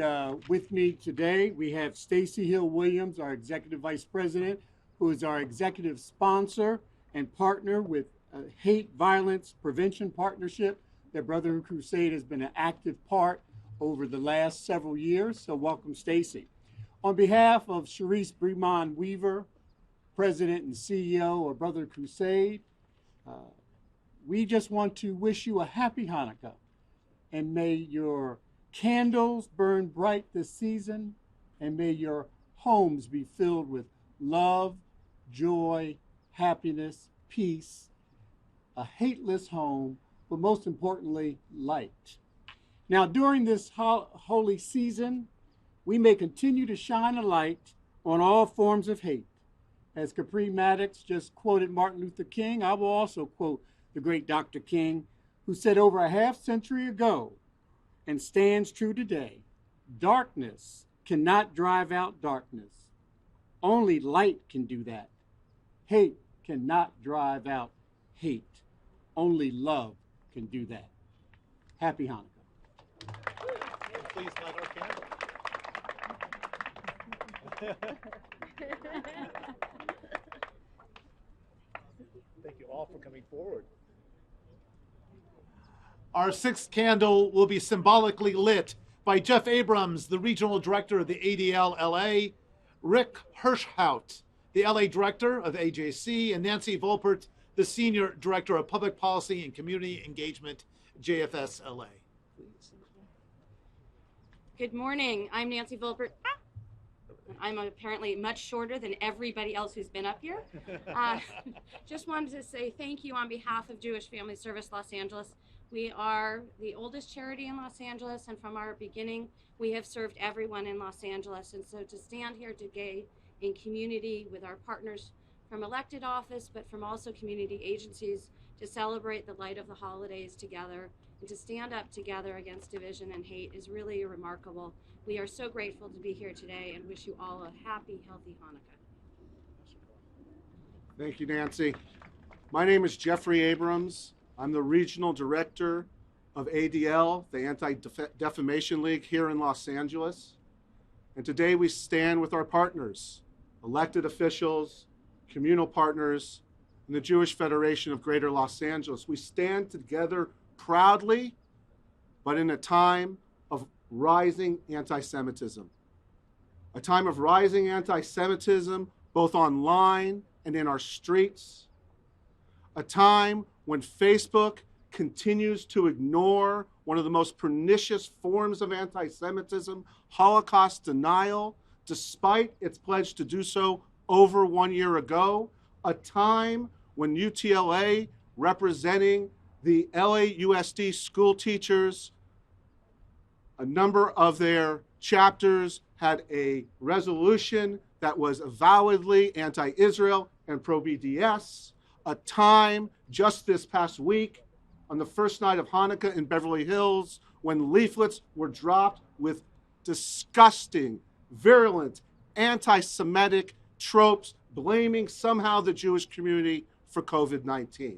with me today, we have Stacy Hill Williams, our Executive Vice President, who is our executive sponsor and partner with Hate Violence Prevention Partnership. The Brotherhood Crusade has been an active part over the last several years, so welcome, Stacy. On behalf of Sharice Bremond Weaver, President and CEO of Brotherhood Crusade, we just want to wish you a happy Hanukkah, and may your candles burn bright this season, and may your homes be filled with love, joy, happiness, peace, a hateless home, but most importantly, light. Now, during this holy season, we may continue to shine a light on all forms of hate. As Capri Maddox just quoted Martin Luther King, I will also quote the great Dr. King, who said over a half century ago, and stands true today, darkness cannot drive out darkness. Only light can do that. Hate cannot drive out hate. Only love can do that. Happy Hanukkah. Please light our candle. Thank you all for coming forward. Our sixth candle will be symbolically lit by Jeff Abrams, the Regional Director of the ADL LA, Rick Hirschout, the LA Director of AJC, and Nancy Volpert, the Senior Director of Public Policy and Community Engagement, JFS LA. Good morning. I'm Nancy Volpert. I'm apparently much shorter than everybody else who's been up here. Just wanted to say thank you on behalf of Jewish Family Service Los Angeles. We are the oldest charity in Los Angeles, and from our beginning, we have served everyone in Los Angeles. And so to stand here today in community with our partners from elected office, but from also community agencies, to celebrate the light of the holidays together and to stand up together against division and hate is really remarkable. We are so grateful to be here today and wish you all a happy, healthy Hanukkah. Thank you, Nancy. My name is Jeffrey Abrams. I'm the Regional Director of ADL, the Anti-Defamation League here in Los Angeles. And today we stand with our partners, elected officials, communal partners, and the Jewish Federation of Greater Los Angeles. We stand together proudly, but in a time of rising anti-Semitism. A time of rising anti-Semitism, both online and in our streets. A time when Facebook continues to ignore one of the most pernicious forms of anti-Semitism, Holocaust denial, despite its pledge to do so over 1 year ago. A time when UTLA, representing the LAUSD school teachers, a number of their chapters had a resolution that was avowedly anti-Israel and pro-BDS. A time just this past week, on the first night of Hanukkah in Beverly Hills, when leaflets were dropped with disgusting, virulent, anti-Semitic tropes blaming somehow the Jewish community for COVID-19.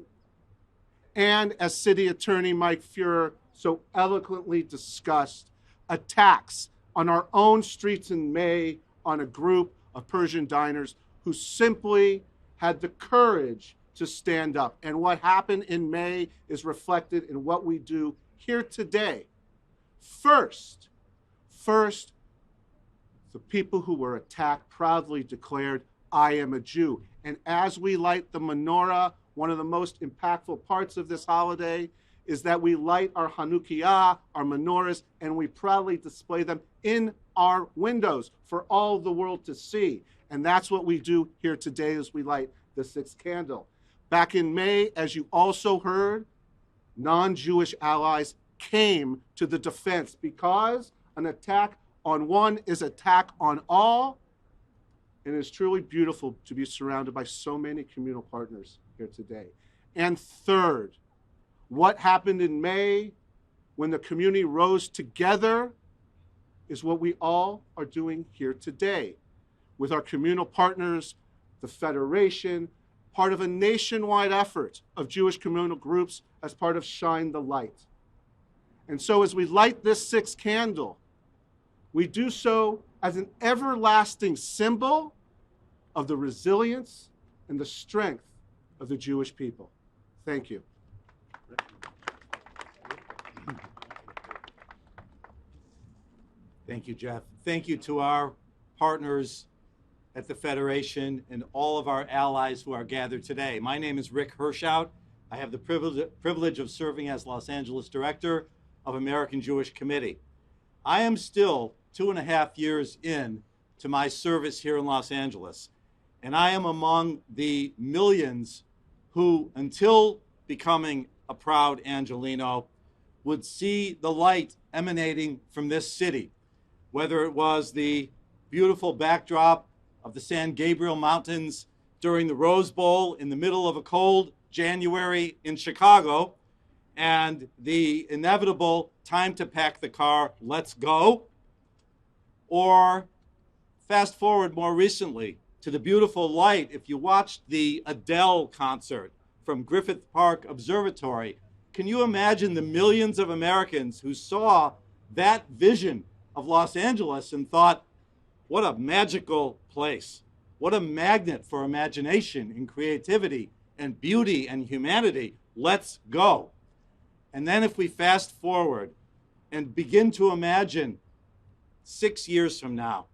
And as City Attorney Mike Fuhrer so eloquently discussed, attacks on our own streets in May on a group of Persian diners who simply had the courage to stand up. And what happened in May is reflected in what we do here today. First, the people who were attacked proudly declared, "I am a Jew." And as we light the menorah, one of the most impactful parts of this holiday is that we light our Hanukkah, our menorahs, and we proudly display them in our windows for all the world to see. And that's what we do here today as we light the sixth candle. Back in May, as you also heard, non-Jewish allies came to the defense because an attack on one is attack on all. And it's truly beautiful to be surrounded by so many communal partners here today. And third, what happened in May when the community rose together is what we all are doing here today with our communal partners, the Federation, part of a nationwide effort of Jewish communal groups as part of Shine the Light. And so as we light this sixth candle, we do so as an everlasting symbol of the resilience and the strength of the Jewish people. Thank you. Thank you, Jeff. Thank you to our partners at the Federation and all of our allies who are gathered today. My name is Rick Hirschout. I have the privilege of serving as Los Angeles Director of American Jewish Committee. I am still 2.5 years in to my service here in Los Angeles, and I am among the millions who, until becoming a proud Angelino, would see the light emanating from this city, whether it was the beautiful backdrop of the San Gabriel Mountains during the Rose Bowl in the middle of a cold January in Chicago, and the inevitable time to pack the car, let's go, or fast forward more recently to the beautiful light. If you watched the Adele concert from Griffith Park Observatory, can you imagine the millions of Americans who saw that vision of Los Angeles and thought, what a magical place. What a magnet for imagination and creativity and beauty and humanity. Let's go. And then if we fast forward and begin to imagine 6 years from now,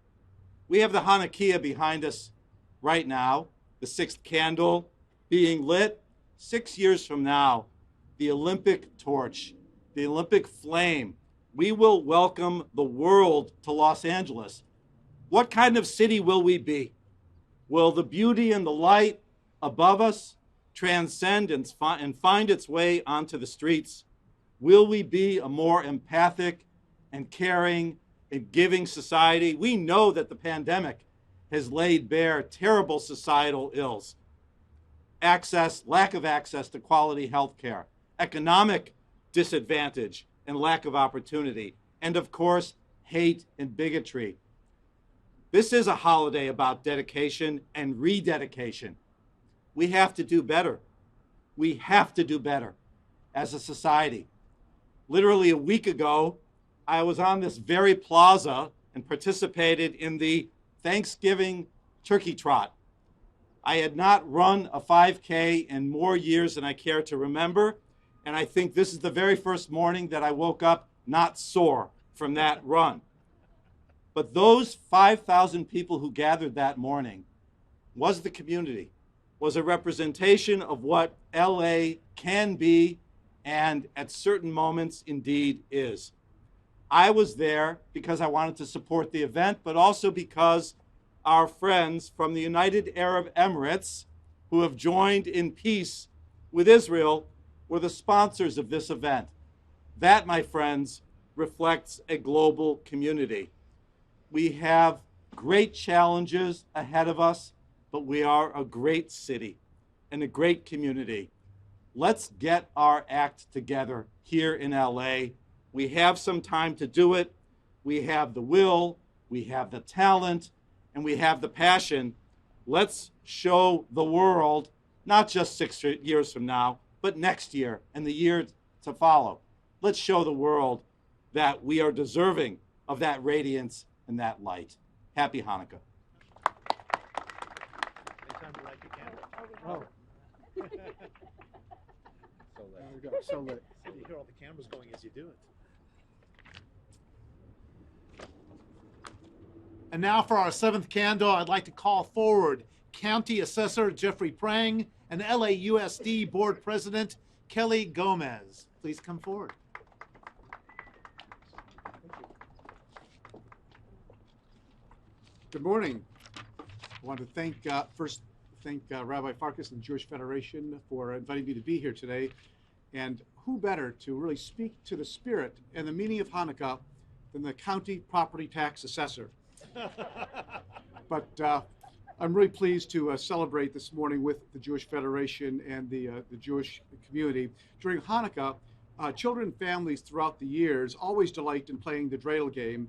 We have the Hanukkah behind us right now, the sixth candle being lit. 6 years from now, the Olympic torch, the Olympic flame. We will welcome the world to Los Angeles. What kind of city will we be? Will the beauty and the light above us transcend and find its way onto the streets? Will we be a more empathic and caring and giving society? We know that the pandemic has laid bare terrible societal ills. Lack of access to quality health care, economic disadvantage and lack of opportunity, and of course, hate and bigotry. This is a holiday about dedication and rededication. We have to do better. We have to do better as a society. Literally a week ago, I was on this very plaza and participated in the Thanksgiving turkey trot. I had not run a 5K in more years than I care to remember, and I think this is the very first morning that I woke up not sore from that run. But those 5,000 people who gathered that morning was the community, was a representation of what LA can be and at certain moments indeed is. I was there because I wanted to support the event, but also because our friends from the United Arab Emirates, who have joined in peace with Israel, were the sponsors of this event. That, my friends, reflects a global community. We have great challenges ahead of us, but we are a great city and a great community. Let's get our act together here in LA. We have some time to do it. We have the will, we have the talent, and we have the passion. Let's show the world, not just 6 years from now, but next year and the year to follow. Let's show the world that we are deserving of that radiance and that light. Happy Hanukkah. Oh. So lit. You hear all the cameras going as you do it. And now for our seventh candle, I'd like to call forward County Assessor Jeffrey Prang and LAUSD Board President Kelly Gomez. Please come forward. Good morning. I want to thank Rabbi Farkas and the Jewish Federation for inviting me to be here today. And who better to really speak to the spirit and the meaning of Hanukkah than the county property tax assessor. But I'm really pleased to celebrate this morning with the Jewish Federation and the Jewish community. During Hanukkah, children and families throughout the years always delight in playing the dreidel game.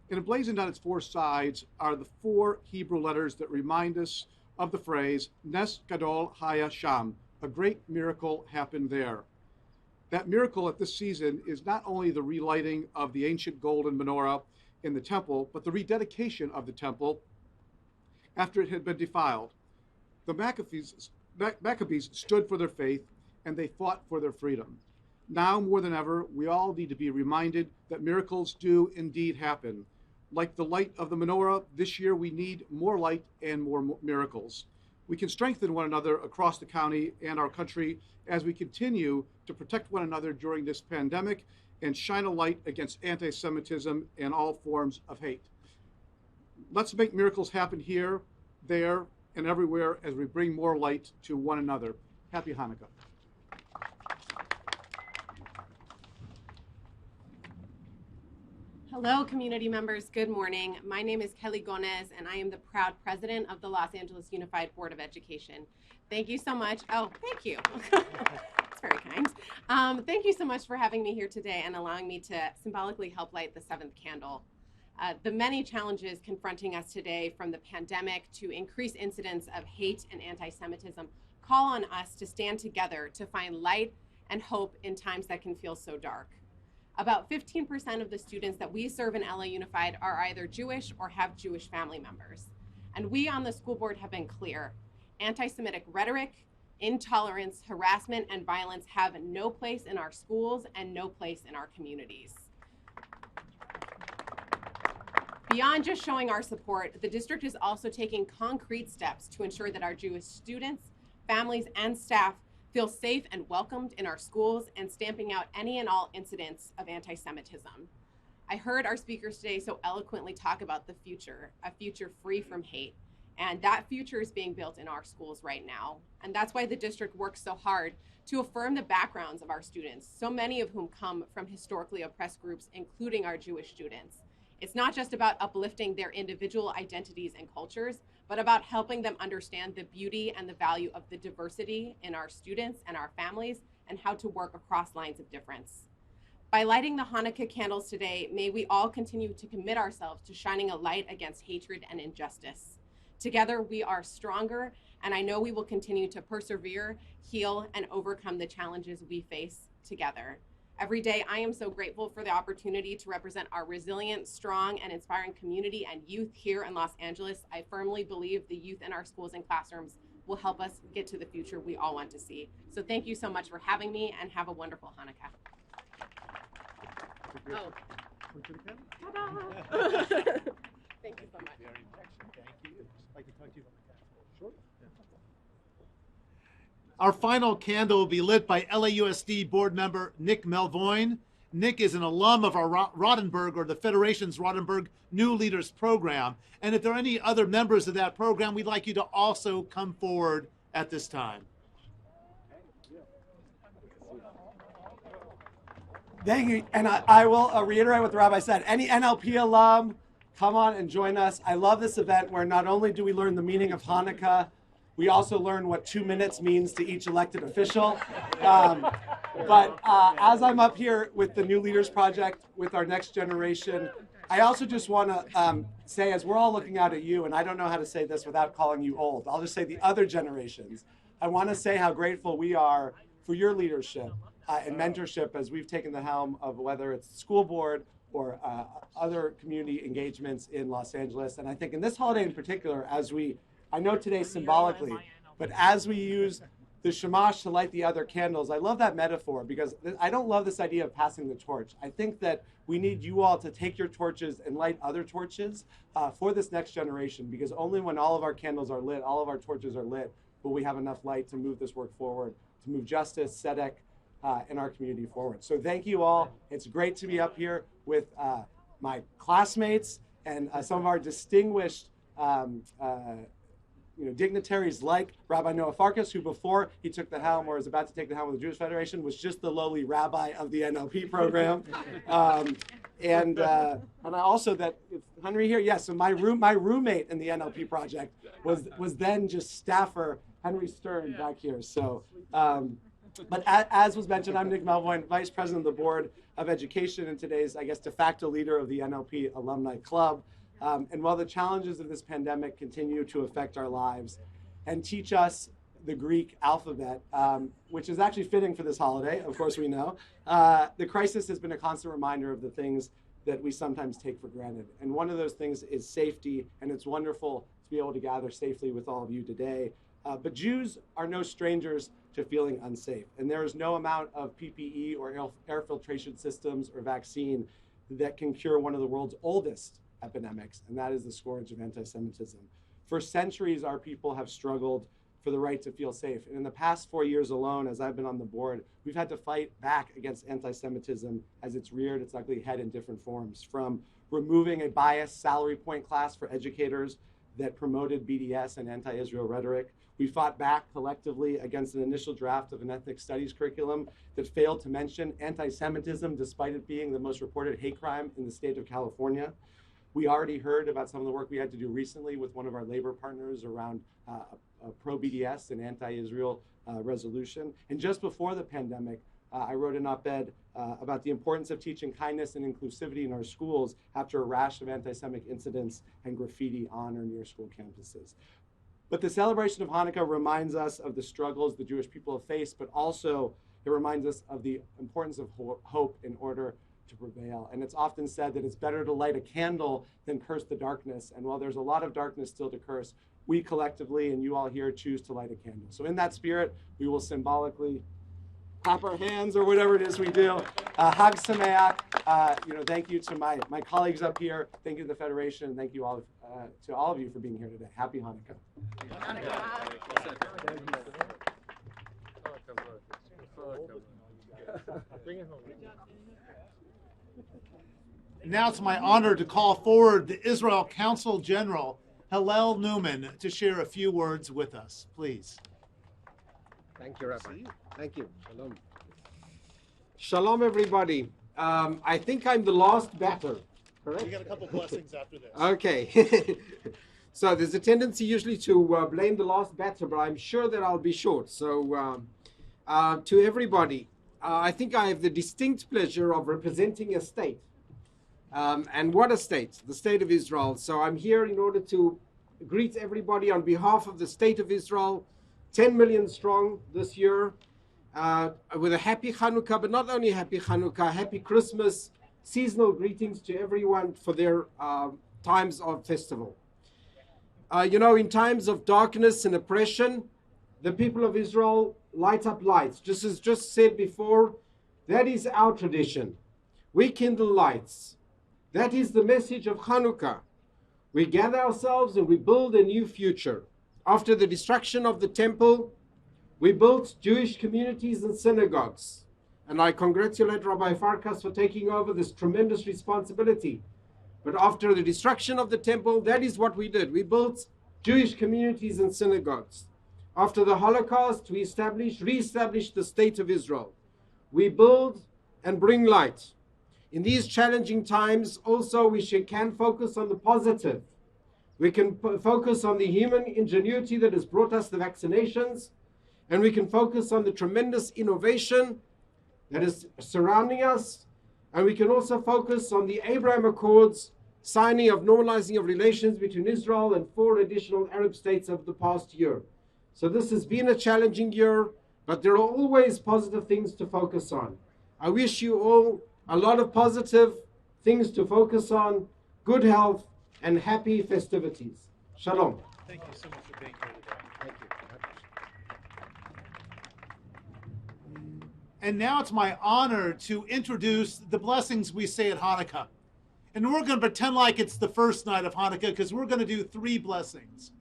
And emblazoned on its four sides are the four Hebrew letters that remind us of the phrase, Nes Gadol Haya Sham, a great miracle happened there. That miracle at this season is not only the relighting of the ancient golden menorah in the temple, but the rededication of the temple after it had been defiled. The Maccabees stood for their faith, and they fought for their freedom. Now more than ever, we all need to be reminded that miracles do indeed happen. Like the light of the menorah, this year we need more light and more miracles. We can strengthen one another across the county and our country as we continue to protect one another during this pandemic and shine a light against anti-Semitism and all forms of hate. Let's make miracles happen here, there, and everywhere as we bring more light to one another. Happy Hanukkah. Hello, community members. Good morning. My name is Kelly Gomez, and I am the proud president of the Los Angeles Unified Board of Education. Thank you so much. Oh, thank you. That's very kind. Thank you so much for having me here today and allowing me to symbolically help light the seventh candle. The many challenges confronting us today, from the pandemic to increased incidents of hate and anti-Semitism, call on us to stand together to find light and hope in times that can feel so dark. About 15% of the students that we serve in LA Unified are either Jewish or have Jewish family members. And we on the school board have been clear. Anti-Semitic rhetoric, intolerance, harassment, and violence have no place in our schools and no place in our communities. Beyond just showing our support, the district is also taking concrete steps to ensure that our Jewish students, families, and staff feel safe and welcomed in our schools and stamping out any and all incidents of anti-Semitism. I heard our speakers today so eloquently talk about the future, a future free from hate. And that future is being built in our schools right now. And that's why the district works so hard to affirm the backgrounds of our students, so many of whom come from historically oppressed groups, including our Jewish students. It's not just about uplifting their individual identities and cultures, but about helping them understand the beauty and the value of the diversity in our students and our families and how to work across lines of difference. By lighting the Hanukkah candles today, may we all continue to commit ourselves to shining a light against hatred and injustice. Together, we are stronger, and I know we will continue to persevere, heal, and overcome the challenges we face together. Every day, I am so grateful for the opportunity to represent our resilient, strong, and inspiring community and youth here in Los Angeles. I firmly believe the youth in our schools and classrooms will help us get to the future we all want to see. So thank you so much for having me, and have a wonderful Hanukkah. Oh. Ta-da! Thank you so much. Thank you. I'd like to talk to you about the Sure. Our final candle will be lit by LAUSD board member Nick Melvoin. Nick is an alum of our Rodenberg, or the Federation's Rodenberg New Leaders Program. And if there are any other members of that program, we'd like you to also come forward at this time. Thank you. And I will reiterate what the rabbi said. Any NLP alum, come on and join us. I love this event where not only do we learn the meaning of Hanukkah, we also learn what 2 minutes means to each elected official. But as I'm up here with the New Leaders Project, with our next generation, I also just want to say, as we're all looking out at you, and I don't know how to say this without calling you old, I'll just say the other generations. I want to say how grateful we are for your leadership and mentorship as we've taken the helm of whether it's the school board or other community engagements in Los Angeles. And I think in this holiday in particular, as I know today symbolically, but as we use the shamash to light the other candles, I love that metaphor because I don't love this idea of passing the torch. I think that we need you all to take your torches and light other torches for this next generation, because only when all of our candles are lit, all of our torches are lit, will we have enough light to move this work forward, to move justice, tzedek, in our community forward. So thank you all. It's great to be up here with my classmates and some of our distinguished dignitaries like Rabbi Noah Farkas, who before he took the helm or is about to take the helm of the Jewish Federation was just the lowly rabbi of the NLP program. And I also that Henry here, yes. So my roommate in the NLP project was then just staffer Henry Stern back here. So. But as was mentioned, I'm Nick Melvoin, Vice President of the Board of Education and today's, I guess, de facto leader of the NLP Alumni Club. And while the challenges of this pandemic continue to affect our lives and teach us the Greek alphabet, which is actually fitting for this holiday, of course we know, the crisis has been a constant reminder of the things that we sometimes take for granted. And one of those things is safety, and it's wonderful to be able to gather safely with all of you today. But Jews are no strangers to feeling unsafe. And there is no amount of PPE or air filtration systems or vaccine that can cure one of the world's oldest epidemics, and that is the scourge of anti-Semitism. For centuries, our people have struggled for the right to feel safe. And in the past 4 years alone, as I've been on the board, we've had to fight back against anti-Semitism as it's reared its ugly head in different forms, from removing a biased salary point class for educators that promoted BDS and anti-Israel rhetoric. We fought back collectively against an initial draft of an ethnic studies curriculum that failed to mention anti-Semitism, despite it being the most reported hate crime in the state of California. We already heard about some of the work we had to do recently with one of our labor partners around pro-BDS and anti-Israel resolution. And just before the pandemic, I wrote an op-ed about the importance of teaching kindness and inclusivity in our schools after a rash of anti-Semitic incidents and graffiti on or near school campuses. But the celebration of Hanukkah reminds us of the struggles the Jewish people have faced, but also it reminds us of the importance of hope in order to prevail. And it's often said that it's better to light a candle than curse the darkness. And while there's a lot of darkness still to curse, we collectively and you all here choose to light a candle. So in that spirit, we will symbolically clap our hands or whatever it is we do. Hag Sameach. Thank you to my colleagues up here. Thank you to the Federation, and thank you all to all of you for being here today. Happy Hanukkah. Now it's my honor to call forward the Israel Consul General, Hillel Newman, to share a few words with us. Please. Thank you, Rabbi. Thank you. Shalom. Shalom, everybody. I think I'm the last batter, correct? You got a couple blessings after this. Okay. So there's a tendency usually to blame the last batter, but I'm sure that I'll be short. So to everybody, I think I have the distinct pleasure of representing a state. And what a state, the state of Israel. So I'm here in order to greet everybody on behalf of the state of Israel, 10 million strong this year, with a happy Hanukkah, but not only happy Hanukkah, happy Christmas, seasonal greetings to everyone for their times of festival. In times of darkness and oppression, the people of Israel light up lights. Just as just said before, that is our tradition. We kindle lights. That is the message of Hanukkah. We gather ourselves and we build a new future. After the destruction of the temple, we built Jewish communities and synagogues. And I congratulate Rabbi Farkas for taking over this tremendous responsibility. But after the destruction of the temple, that is what we did. We built Jewish communities and synagogues. After the Holocaust, we re-established the state of Israel. We build and bring light. In these challenging times, also we can focus on the positive. We can focus on the human ingenuity that has brought us the vaccinations, and we can focus on the tremendous innovation that is surrounding us, and we can also focus on the Abraham Accords, signing of normalizing of relations between Israel and 4 additional Arab states over the past year. So this has been a challenging year, but there are always positive things to focus on. I wish you all a lot of positive things to focus on, good health, and happy festivities. Shalom. Thank you so much for being here today. Thank you. And now it's my honor to introduce the blessings we say at Hanukkah. And we're going to pretend like it's the first night of Hanukkah because we're going to do 3 blessings.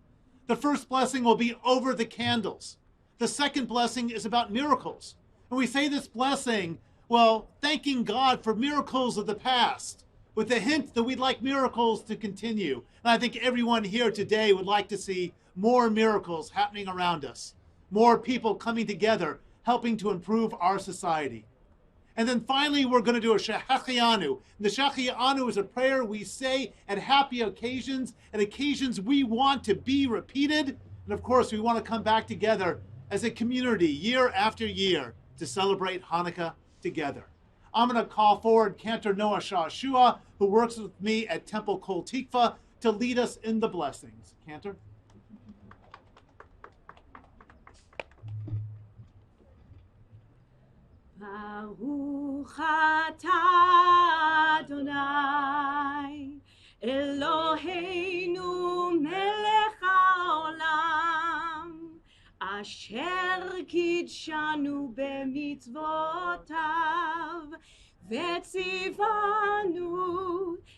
The first blessing will be over the candles. The second blessing is about miracles. And we say this blessing, thanking God for miracles of the past, with a hint that we'd like miracles to continue. And I think everyone here today would like to see more miracles happening around us, more people coming together, helping to improve our society. And then finally, we're going to do a Shehachianu. The Shehachianu is a prayer we say at happy occasions, at occasions we want to be repeated. And of course, we want to come back together as a community year after year to celebrate Hanukkah together. I'm going to call forward Cantor Noah Shashua, who works with me at Temple Kol Tikva, to lead us in the blessings. Cantor? Baruch atah Adonai Eloheinu melech haolam asher kidshanu b'mitzvotav v'tzivanu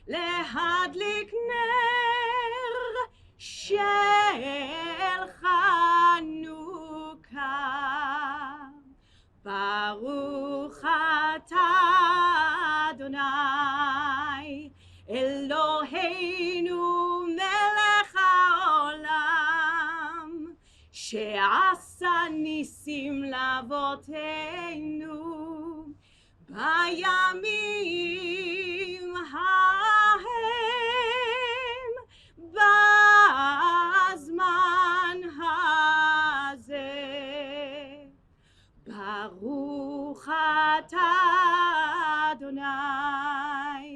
lehadlik ner shel Chanukah. Baruch atah Adonai Eloheinu melech haolam she'asa nisim lavoteinu bayamim hahem bazman hazeh. Baruch atah Adonai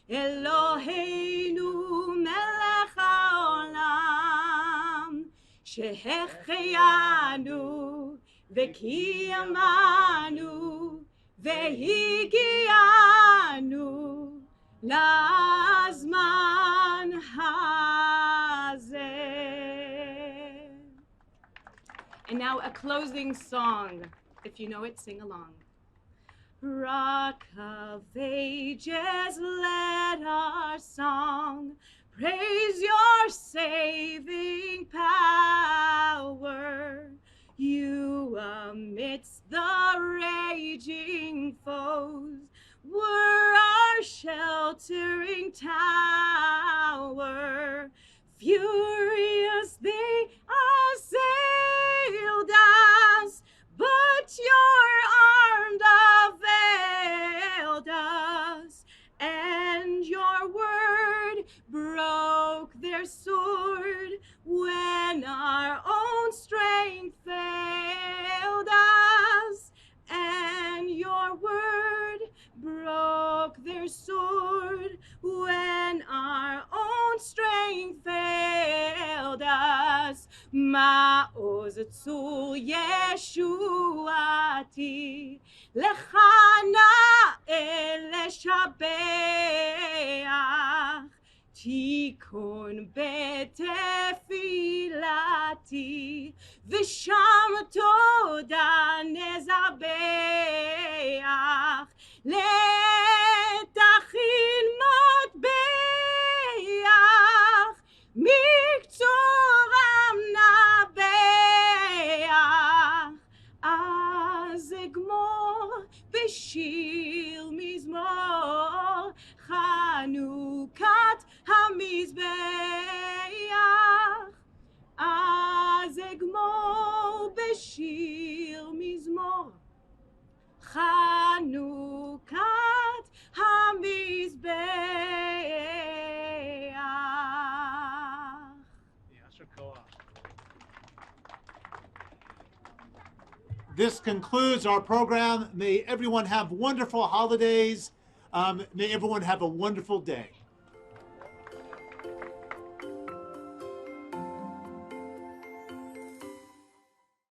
Eloheinu melech haolam shehecheyanu v'kiyamanu v'higianu lazman hazeh. And now a closing song. If you know it, sing along. Rock of ages, let our song praise your saving power. You amidst the raging foes were our sheltering tower. Furious they assailed us, but your arm availed us, and your word broke their sword when our own strength failed us, and your word broke their sword when our own strength failed us. Ma'oz tzur Yeshuati lechana eleshabeach tikun betefilati v'sham toda nezabeach letachin matbeach mikturam nabeach az egmor b'shir mizmor Chanukat hamizbeach az egmor b'shir mizmor Chanukat hamizbeach. This concludes our program. May everyone have wonderful holidays. May everyone have a wonderful day.